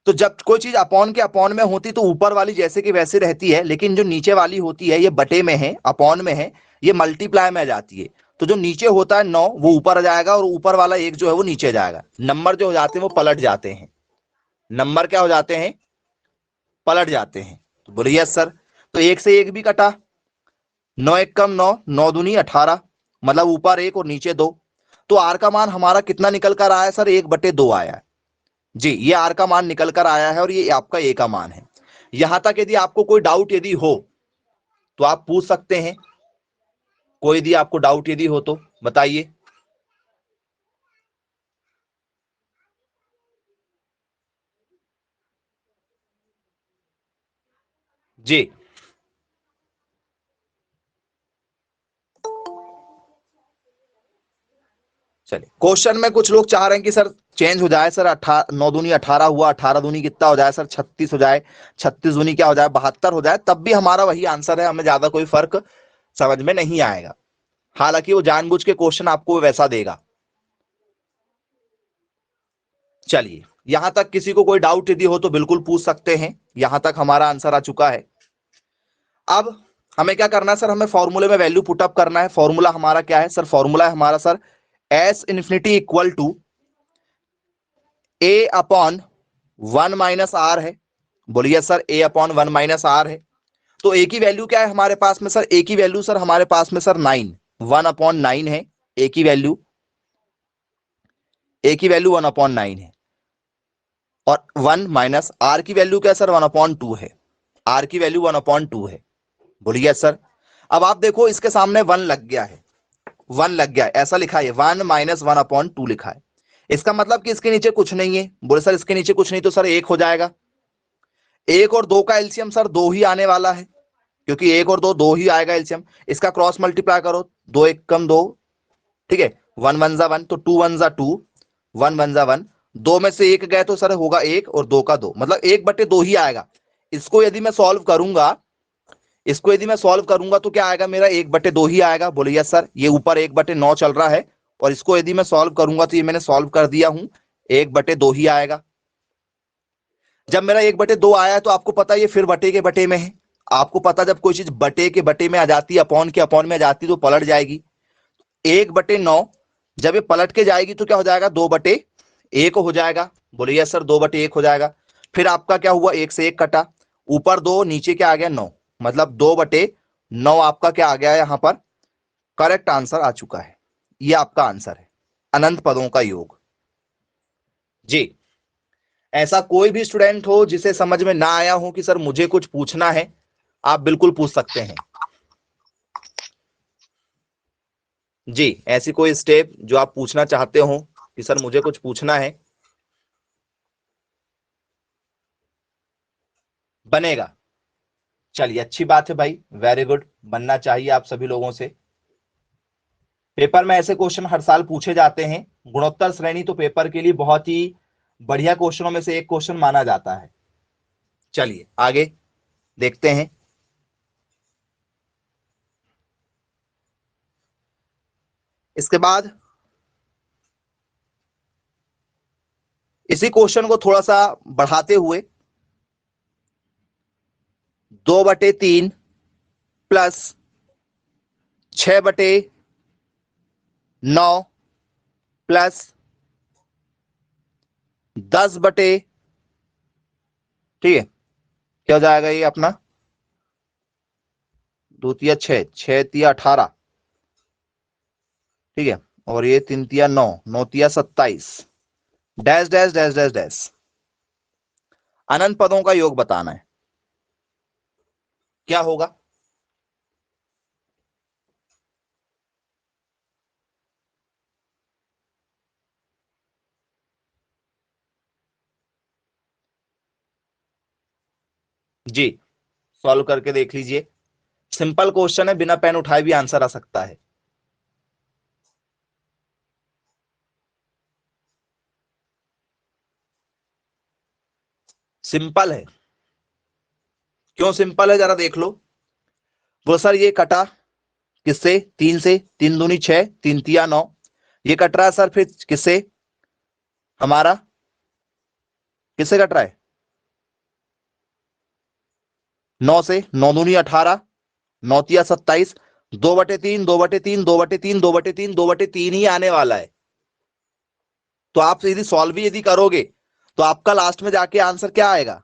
Speaker 1: तो जब कोई चीज अपॉन के अपॉन में होती तो ऊपर वाली जैसे कि वैसे रहती है, लेकिन जो नीचे वाली होती है ये बटे में है, अपॉन में है, ये मल्टीप्लाई में आ जाती है। तो जो नीचे होता है 9 वो ऊपर आ जाएगा, और ऊपर वाला एक जो है वो नीचे जाएगा। नंबर जो हो जाते हैं वो पलट जाते हैं, नंबर क्या हो जाते हैं? पलट जाते हैं। तो बोले यस सर। तो एक से एक भी कटा, 9 एक कम 9, 9 दूनी 18, मतलब ऊपर एक और नीचे दो। तो आर का मान हमारा कितना निकल कर आया सर? 1/2 आया है। जी, ये आर का मान निकल कर आया है, और ये आपका ए का मान है। यहां तक यदि आपको कोई डाउट यदि हो तो आप पूछ सकते हैं, कोई यदि आपको डाउट यदि हो तो बताइए। जी चलिए, क्वेश्चन में कुछ लोग चाह रहे हैं कि सर चेंज हो जाए सर, 9 दूनी 18 हुआ, 18 दूनी कितना हो जाए सर? 36 हो जाए, 36 दूनी क्या हो जाए? 72 हो जाए, तब भी हमारा वही आंसर है, हमें ज्यादा कोई फर्क समझ में नहीं आएगा। हालांकि वो जानबूझ के क्वेश्चन आपको वैसा देगा। चलिए, यहां तक किसी को कोई डाउट यदि हो तो बिल्कुल पूछ सकते हैं। यहां तक हमारा आंसर आ चुका है। अब हमें क्या करना है सर? हमें फॉर्मूले में वैल्यू पुटअप करना है। फॉर्मूला हमारा क्या है सर? फॉर्मूला है हमारा sir S infinity equal to a upon 1 - r है। बोलिए सर ए अपॉन 1 - आर है। तो ए की वैल्यू क्या है हमारे पास में सर? ए की वैल्यू सर हमारे पास में सर 9, 1/9 है ए की वैल्यू। ए की वैल्यू 1/9 है, और 1 माइनस आर की वैल्यू क्या है सर? 1/2 है। आर की वैल्यू 1/2 है। बोलिए सर। अब आप देखो इसके सामने 1 लग गया है, 1 लग गया है, ऐसा लिखा है 1 - 1/2 लिखा है। इसका मतलब कि इसके नीचे कुछ नहीं है। बोले सर इसके नीचे कुछ नहीं, तो सर 1 हो जाएगा। 1 और 2 का एलसीएम सर 2 ही आने वाला है, क्योंकि 1 और 2 2 ही आएगा एलसीएम। इसका क्रॉस मल्टीप्लाई करो, 2 1 कम 2, ठीक है, 1 1 जा 1, तो 2 1 जा 2, 1 1 जा 1, 2 में से 1 गए तो सर होगा 1, और 2 का 2, मतलब 1/2 ही आएगा। इसको यदि मैं सॉल्व करूंगा, इसको यदि मैं सॉल्व करूंगा तो क्या आएगा मेरा? 1/2 ही आएगा। बोलिए सर, ये ऊपर 1/9 चल रहा है, और इसको यदि मैं सॉल्व करूंगा तो ये मैंने सॉल्व कर दिया हूं, 1/2 ही आएगा। जब मेरा 1/2 आया है तो आपको पता है ये फिर बटे के बटे में है। आपको पता जब कोई चीज बटे के बटे में आ जाती है, अपॉन के अपॉन में आ जाती है तो पलट जाएगी। 1/9 जब ये पलट के जाएगी तो क्या हो जाएगा, 2/1 हो जाएगा। बोलिए सर 2/1 हो जाएगा। फिर आपका क्या हुआ, 1 से 1 कटा, ऊपर 2 नीचे क्या आ गया 9, मतलब 2/9 आपका क्या आ गया यहां पर, करेक्ट आंसर आ चुका है। ये आपका आंसर है, अनंत पदों का योग। जी, ऐसा कोई भी स्टूडेंट हो जिसे समझ में ना आया हो कि सर मुझे कुछ पूछना है, आप बिल्कुल पूछ सकते हैं। जी, ऐसी कोई स्टेप जो आप पूछना चाहते हो कि सर मुझे कुछ पूछना है, बनेगा। चलिए अच्छी बात है भाई, वेरी गुड, बनना चाहिए आप सभी लोगों से। पेपर में ऐसे क्वेश्चन हर साल पूछे जाते हैं। गुणोत्तर श्रेणी तो पेपर के लिए बहुत ही बढ़िया क्वेश्चनों में से एक क्वेश्चन माना जाता है। चलिए आगे देखते हैं। इसके बाद इसी क्वेश्चन को थोड़ा सा बढ़ाते हुए 2/3 प्लस 6/9 प्लस 10/, ठीक है, क्या हो जाएगा ये अपना, 2 तिया 6, 6 तिया 18, ठीक है, और ये 3 तिया 9, 9 तिया 27, dash dash dash dash dash, अनंत पदों का योग बताना है। क्या होगा, जी सॉल्व करके देख लीजिए। सिंपल क्वेश्चन है, बिना पेन उठाए भी आंसर आ सकता है। सिंपल है, क्यों सिंपल है जरा देख लो। वो सर ये कटा किससे, 3 से, 3 दूनी 6, 3 तिया 9, ये कट रहा है सर फिर किससे, हमारा किससे कट रहा है, 9 से, 9 दूनी 18, 9 तिया 27, 2/3 2/3 2/3 2/3 2/3 ही आने वाला है। तो आप यदि सॉल्व भी यदि करोगे तो आपका लास्ट में जाके आंसर क्या आएगा,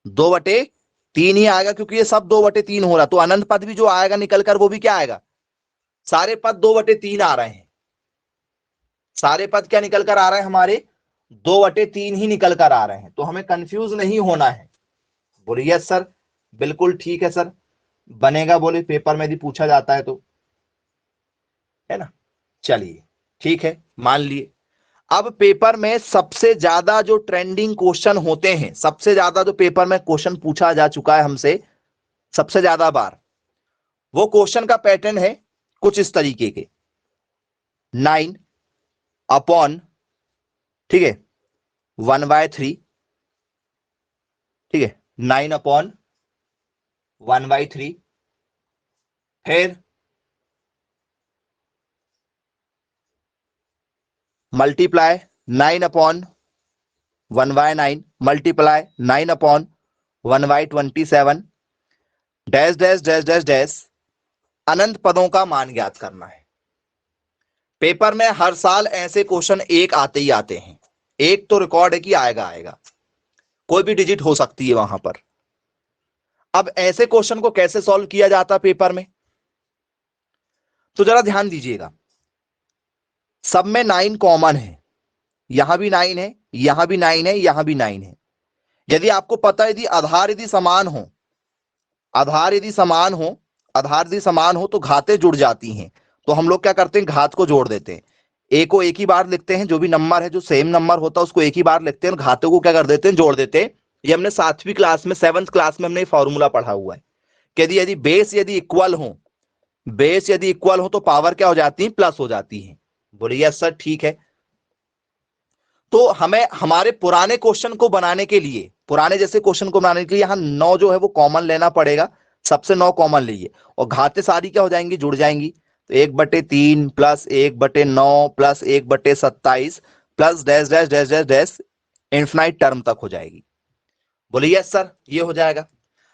Speaker 1: 2/3 ही आएगा, क्योंकि ये सब 2/3 हो रहा, तो अनंत पद भी जो आएगा निकल कर वो भी क्या आएगा, सारे पद 2/3 आ रहे हैं। सारे पद क्या निकल कर आ रहे हैं हमारे, 2/3 ही निकल कर आ रहे हैं। तो हमें कंफ्यूज नहीं होना है। बोलिए सर बिल्कुल ठीक है सर, बनेगा, बोले पेपर में यदि पूछा जाता है तो, है ना। चलिए ठीक है, मान लिए। अब पेपर में सबसे ज्यादा जो ट्रेंडिंग क्वेश्चन होते हैं, सबसे ज्यादा जो पेपर में क्वेश्चन पूछा जा चुका है हमसे सबसे ज्यादा बार, वो क्वेश्चन का पैटर्न है कुछ इस तरीके के, 9/, ठीक है, 1/3, ठीक है, 9/1/3, फिर multiply 9/1/9 multiply 9/1/27, dash dash dash dash dash, अनंत पदों का मान ज्ञात करना है। पेपर में हर साल ऐसे क्वेश्चन एक आते ही आते हैं, एक तो रिकॉर्ड है कि आएगा आएगा, कोई भी डिजिट हो सकती है वहां पर। अब ऐसे क्वेश्चन को कैसे सॉल्व किया जाता पेपर में, तो जरा ध्यान दीजिएगा। सब में 9 कॉमन है, यहां भी 9 है, यहां भी 9 है, यहां भी 9 है। यदि आपको पता है यदि आधार यदि समान हो, आधार यदि समान हो, आधार यदि समान हो तो घातें जुड़ जाती हैं। तो हम लोग क्या करते हैं, घात को जोड़ देते हैं, ए को एक ही बार लिखते हैं, जो भी नंबर है जो सेम नंबर होता है उसको एक ही बार लिखते हैं, और घातों को क्या कर देते हैं, जोड़ देते हैं। ये हमने 7वीं क्लास में, 7th क्लास में हमने फॉर्मूला पढ़ा हुआ है कि यदि यदि बेस यदि इक्वल हो, बेस यदि इक्वल हो तो पावर क्या हो जाती है, प्लस हो जाती है। बोलिए सर ठीक है। तो हमें हमारे पुराने क्वेश्चन को बनाने के लिए, पुराने जैसे क्वेश्चन को बनाने के लिए, यहां 9 जो है वो कॉमन लेना पड़ेगा, सबसे 9 कॉमन लीजिए, और घातें सारी क्या हो जाएंगी, जुड़ जाएंगी। तो 1/3 plus 1/9 plus 1/27 plus dash dash dash dash dash infinite term तक हो जाएगी। बोले यस सर, ये हो जाएगा।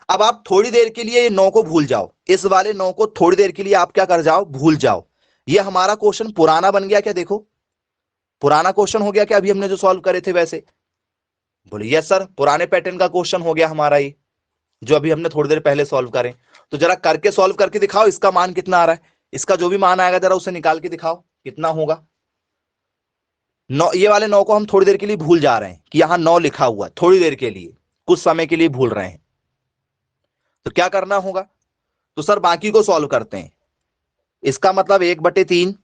Speaker 1: अब आप थोड़ी देर के लिए ये 9 को भूल जाओ, इस वाले 9 को थोड़ी देर के लिए आप क्या कर जाओ, भूल जाओ। ये हमारा क्वेश्चन पुराना बन गया क्या? देखो पुराना क्वेश्चन हो गया क्या अभी हमने जो सॉल्व करे थे वैसे? बोले यस सर, पुराने पैटर्न का क्वेश्चन हो गया हमारा ये, जो अभी हमने थोड़ी देर पहले सॉल्व करें। तो जरा करके सॉल्व करके दिखाओ, इसका मान कितना आ रहा है, इसका जो भी मान आएगा जरा उसे निकाल के दिखाओ कितना होगा। 9, ये वाले 9 को हम थोड़ी देर के लिए भूल जा रहे हैं कि यहां 9 लिखा हुआ है, थोड़ी देर के लिए, कुछ समय के लिए भूल रहे हैं। तो क्या करना होगा? तो सर बाकी को सॉल्व करते हैं। इसका मतलब 1/3,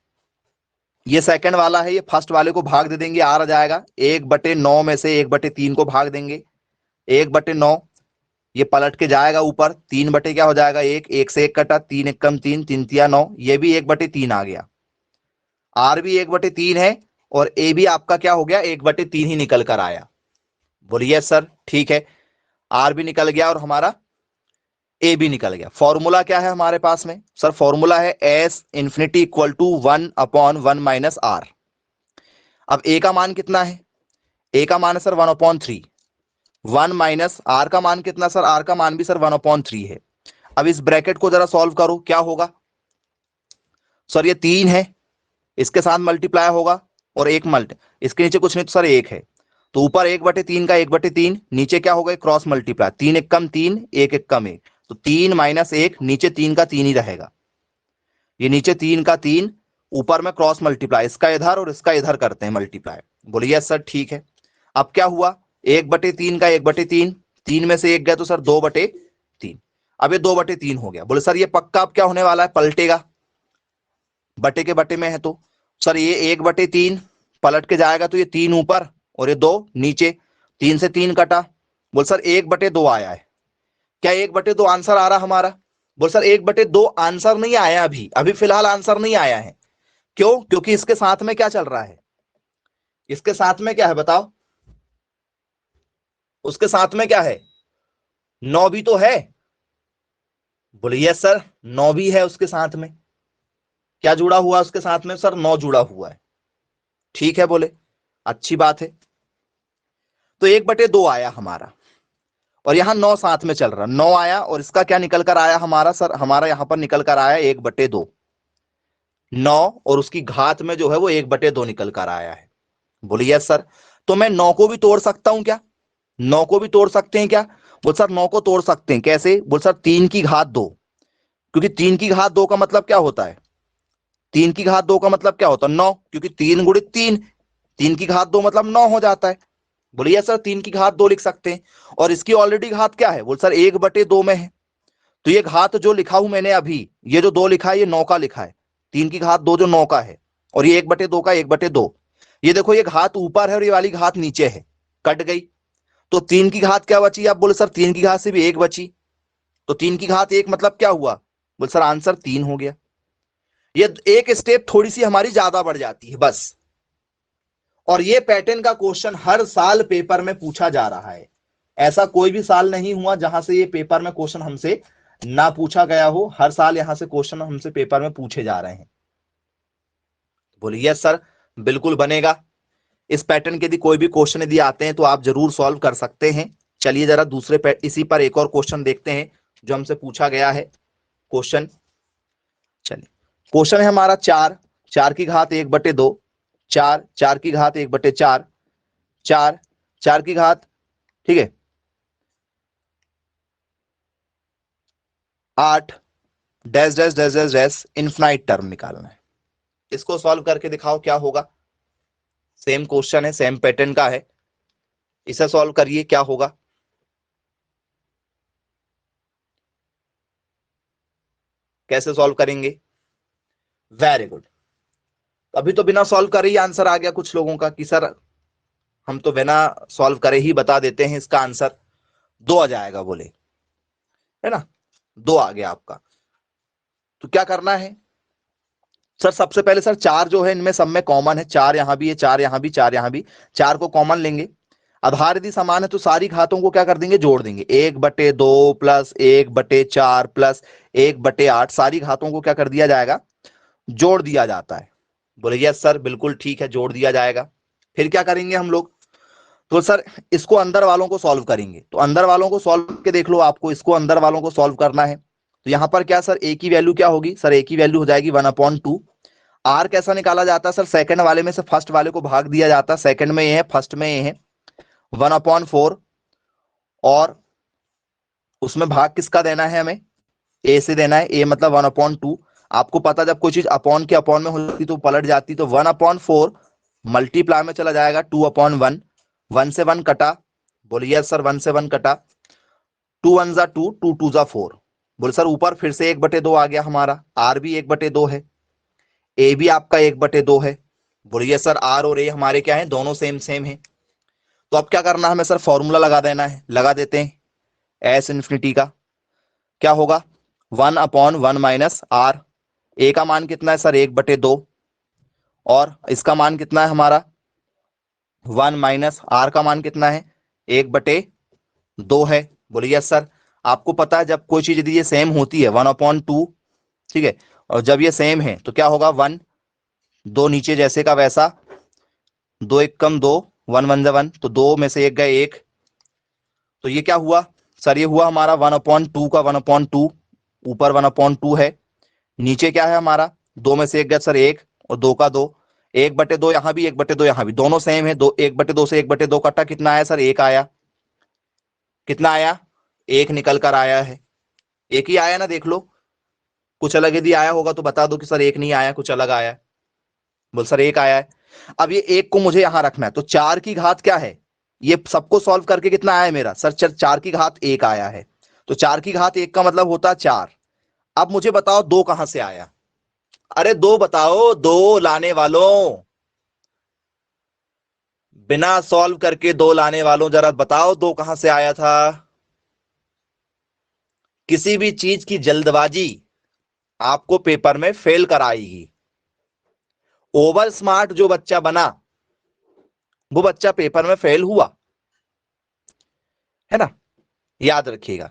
Speaker 1: ये सेकंड वाला है, ये फर्स्ट वाले को भाग दे देंगे, आ जाएगा 1/9 में से 1/3 को भाग देंगे, 1/9, ये पलट के जाएगा ऊपर, 3 बटे क्या हो जाएगा 1, 1 से 1 कटा, 3 1 कम 3, 3 तिया 9, ये भी 1/3 आ गया। आर भी 1/3 है और ए भी आपका क्या हो गया 1/3 ही निकल कर आया। बोलिए सर ठीक है, आर भी निकल गया और हमारा ए भी निकल गया। फॉर्मूला क्या है हमारे पास में? सर फॉर्मूला है S infinity equal to 1/1 minus r. अब ए का मान कितना है? ए का मान है सर 1/3, 1 माइनस आर का मान कितना? सर आर का मान भी सर 1/3 है। अब इस ब्रैकेट को जरा सॉल्व करो, क्या होगा? सर ये 3 है, इसके साथ मल्टीप्लाई होगा और एक इसके नीचे कुछ नहीं तो सर 1 है, तो ऊपर 1/3 का 1/3, नीचे क्या होगा क्रॉस मल्टीप्लाई, 3 1 कम 3, 1 1 कम 1, तो 3 माइनस 1, नीचे 3 का 3 ही रहेगा, ये नीचे 3 का 3, ऊपर में क्रॉस मल्टीप्लाई, इसका इधर और इसका इधर करते हैं मल्टीप्लाई। बोलिए सर ठीक है। अब क्या हुआ 1/3 का 1/3, 3 में से 1 गया तो सर 2/3, अब ये 2/3 हो गया। बोले सर ये पक्का अब क्या होने वाला है, पलटेगा, बटे के बटे में है, तो सर ये 1/3 पलट के जाएगा तो ये 3 ऊपर और ये 2 नीचे, 3 से 3 कटा। बोल सर 1/2 आया है, क्या 1/2 आंसर आ रहा हमारा? बोल सर 1/2 आंसर नहीं आया, अभी अभी फिलहाल आंसर नहीं आया है। क्यों? क्योंकि इसके साथ में क्या चल रहा है, इसके साथ में क्या है बताओ, उसके साथ में क्या है, 9 भी तो है। बोलिए सर 9 भी है उसके साथ में, क्या जुड़ा हुआ उसके साथ में? सर 9 जुड़ा हुआ है। ठीक है बोले, अच्छी बात है। तो 1/2 आया हमारा और यहां 9 साथ में चल रहा, 9 आया और इसका क्या निकल कर आया हमारा? सर हमारा यहां पर निकल कर आया 1/2, 9 और उसकी घात में जो है वो 1/2 निकल कर आया है। बोलिए सर तो मैं 9 को भी तोड़ सकता हूं क्या? 9 को भी तोड़ सकते हैं क्या? बोल सर 9 को तोड़ सकते हैं, कैसे? बोल सर 3 की घात 2, क्योंकि 3 की घात 2 का मतलब क्या होता है, 3 की घात 2 का मतलब क्या होता है 9, क्योंकि 3 गुणित 3, 3 की घात 2 मतलब 9 हो जाता है। बोलिए सर 3 की घात 2 लिख सकते हैं, और इसकी ऑलरेडी घात क्या है? बोल सर 1/2 में है, तो ये घात जो लिखा हूं मैंने अभी, ये जो 2 लिखा है ये 9 का लिखा है, 3 की घात 2 जो 9 का है, और ये 1/2 का 1/2, ये देखो ये घात ऊपर है और ये वाली घात नीचे है, कट गई, तो 3 की घात क्या बची? आप बोले सर 3 की घात से भी 1 बची, तो 3 की घात 1 मतलब क्या हुआ? बोले सर आंसर 3 हो गया। ये एक स्टेप थोड़ी सी हमारी ज्यादा बढ़ जाती है बस, और ये पैटर्न का क्वेश्चन हर साल पेपर में पूछा जा रहा है, ऐसा कोई भी साल नहीं हुआ जहां से ये पेपर में क्वेश्चन हमसे ना पूछा गया हो, हर साल यहां से क्वेश्चन हमसे पेपर में पूछे जा रहे हैं। बोलिए यस सर बिल्कुल बनेगा, इस पैटर्न के यदि कोई भी क्वेश्चन यदि आते हैं तो आप जरूर सॉल्व कर सकते हैं। चलिए जरा दूसरे इसी पर एक और क्वेश्चन देखते हैं जो हमसे पूछा गया है क्वेश्चन। चलिए क्वेश्चन है हमारा 4, 4 की घात 1/2, 4, 4 की घात 1/4, 4, 4 की घात, ठीक है 8, dash dash dash dash dash infinite term निकालना है। इसको सॉल्व करके दिखाओ क्या होगा। सेम क्वेश्चन है, सेम पैटर्न का है, इसे सॉल्व करिए क्या होगा। कैसे सॉल्व करेंगे? वेरी गुड, अभी तो बिना सॉल्व करे ही आंसर आ गया कुछ लोगों का कि सर हम तो बिना सॉल्व करे ही बता देते हैं इसका आंसर 2 आ जाएगा, बोले है ना, 2 आ गया आपका। तो क्या करना है सर? सबसे पहले सर 4 जो है इनमें सब में कॉमन है, 4 यहां भी है, 4 यहां भी, 4 यहां भी, 4 को कॉमन लेंगे। आधार यदि समान है तो सारी घातों को क्या कर देंगे, जोड़ देंगे, 1/2 प्लस 1/4 प्लस 1/8, सारी घातों को क्या कर दिया जाएगा, जोड़ दिया जाता है। बोले यस सर बिल्कुल ठीक है, जोड़ दिया जाएगा। फिर क्या करेंगे हम लोग, तो सर इसको अंदर वालों को सॉल्व करेंगे। तो अंदर वालों को सॉल्व करके देख लो, आपको इसको अंदर वालों को सॉल्व करना है। तो यहां पर क्या सर, ए की वैल्यू क्या होगी सर, ए की वैल्यू हो जाएगी 1/2। आर कैसा निकाला जाता है सर, सेकंड वाले में से फर्स्ट वाले को भाग दिया जाता है, सेकंड में ए है, फर्स्ट में ए है, 1/4। और उसमें भाग किसका देना है हमें, ए से देना है, ए मतलब 1/2। आपको पता जब कोई चीज अपॉन के अपॉन में होती तो पलट जाती, तो 1/4 मल्टीप्लाई में चला जाएगा 2/1। 1 से 1 कटा, बोलिए सर 1 से 1 कटा, 2 1 जा 2, 2 2 जा 4। बोले सर ऊपर फिर से 1/2 आ गया हमारा, आर भी 1/2 है, ए भी आपका 1/2 है। बोलिए सर आर और ए हमारे क्या है, दोनों सेम सेम है। तो अब क्या करना है हमें सर, फॉर्मूला लगा देना है, लगा देते हैं। एस इन्फिनिटी का क्या होगा, 1/1 माइनस आर। ए का मान कितना है सर, 1/2, और इसका मान कितना है हमारा 1 माइनस आर का मान कितना है 1/2 है। बोलिए सर आपको पता है जब कोई चीज यदि ये सेम होती है 1/2, ठीक है, और जब ये सेम है तो क्या होगा 1, 2 नीचे जैसे का वैसा, 2 1 कम 2, 1 1 जा 1, तो 2 में से 1 गए 1। तो ये क्या हुआ सर, ये हुआ हमारा 1/2 का 1/2, ऊपर 1/2 है, नीचे क्या है हमारा 2 में से 1 गया सर 1, और 2 का 2, 1/2 यहाँ भी 1/2 यहाँ भी, दोनों सेम है। 1/2 से 1/2 कटा, कितना आया सर, 1 आया। कितना आया, 1 निकल कर आया है। एक ही आया ना, देख लो, कुछ अलग यदि आया होगा तो बता दो कि सर 1 नहीं आया, कुछ अलग आया है। बोल सर 1 आया है। अब ये 1 को मुझे यहां रखना है, तो 4 की घात क्या है, ये सबको सॉल्व करके कितना आया है मेरा सर, 4 की घात 1 आया है। तो 4 की घात 1 का मतलब होता है 4। अब मुझे बताओ 2 कहां से आया, अरे 2 बताओ, 2 लाने वालों, बिना सॉल्व करके 2 लाने वालों, जरा बताओ 2 कहां से आया था। किसी भी चीज की जल्दबाजी आपको पेपर में फेल कराएगी। ओवर स्मार्ट जो बच्चा बना वो बच्चा पेपर में फेल हुआ, है ना, याद रखिएगा।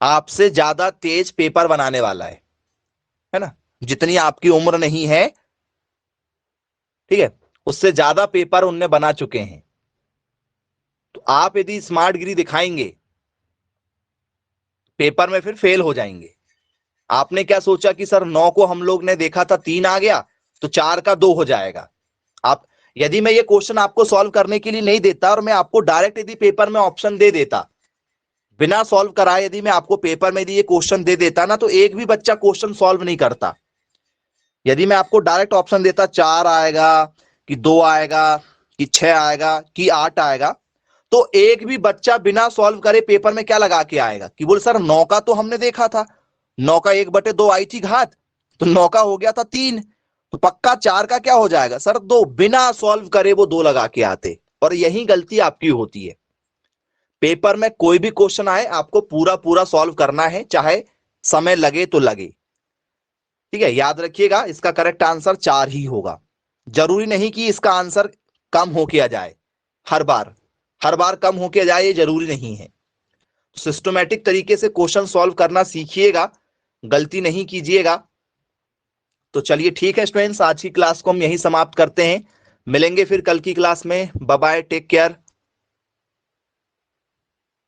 Speaker 1: आपसे ज्यादा तेज पेपर बनाने वाला है ना, जितनी आपकी उम्र नहीं है, ठीक है, उससे ज्यादा पेपर उनने बना चुके हैं। तो आप यदि स्मार्टगिरी दिखाएंगे पेपर में फिर फेल हो जाएंगे। आपने क्या सोचा कि सर 9 को हम लोग ने देखा था 3 आ गया तो 4 का 2 हो जाएगा। आप, यदि मैं ये क्वेश्चन आपको सॉल्व करने के लिए नहीं देता और मैं आपको डायरेक्ट यदि पेपर में ऑप्शन दे देता, बिना सॉल्व कराए यदि मैं आपको पेपर में यदि ये क्वेश्चन दे देता ना, तो एक भी बच्चा क्वेश्चन सॉल्व नहीं करता। यदि मैं आपको डायरेक्ट ऑप्शन देता 4 आएगा कि 2 आएगा कि 6 आएगा कि 8 आएगा, तो एक भी बच्चा बिना सॉल्व करे पेपर में क्या लगा के आएगा कि बोल सर 9 का तो हमने देखा था, 9 का 1/2 आई थी घात, तो 9 का हो गया था 3, तो पक्का 4 का क्या हो जाएगा सर 2। बिना सॉल्व करे वो 2 लगा के आते, और यही गलती आपकी होती है। पेपर में कोई भी क्वेश्चन आए आपको पूरा पूरा सॉल्व करना है, चाहे समय लगे तो लगे, ठीक है। याद रखिएगा इसका करेक्ट आंसर 4 ही होगा। जरूरी नहीं कि इसका आंसर कम होके आ जाए, हर बार कम होके जाए, ये जरूरी नहीं है। सिस्टमैटिक तरीके से क्वेश्चन सॉल्व करना सीखिएगा, गलती नहीं कीजिएगा। तो चलिए ठीक है स्टूडेंट्स, आज की क्लास को हम यहीं समाप्त करते हैं। मिलेंगे फिर कल की क्लास में। Bye bye, take care.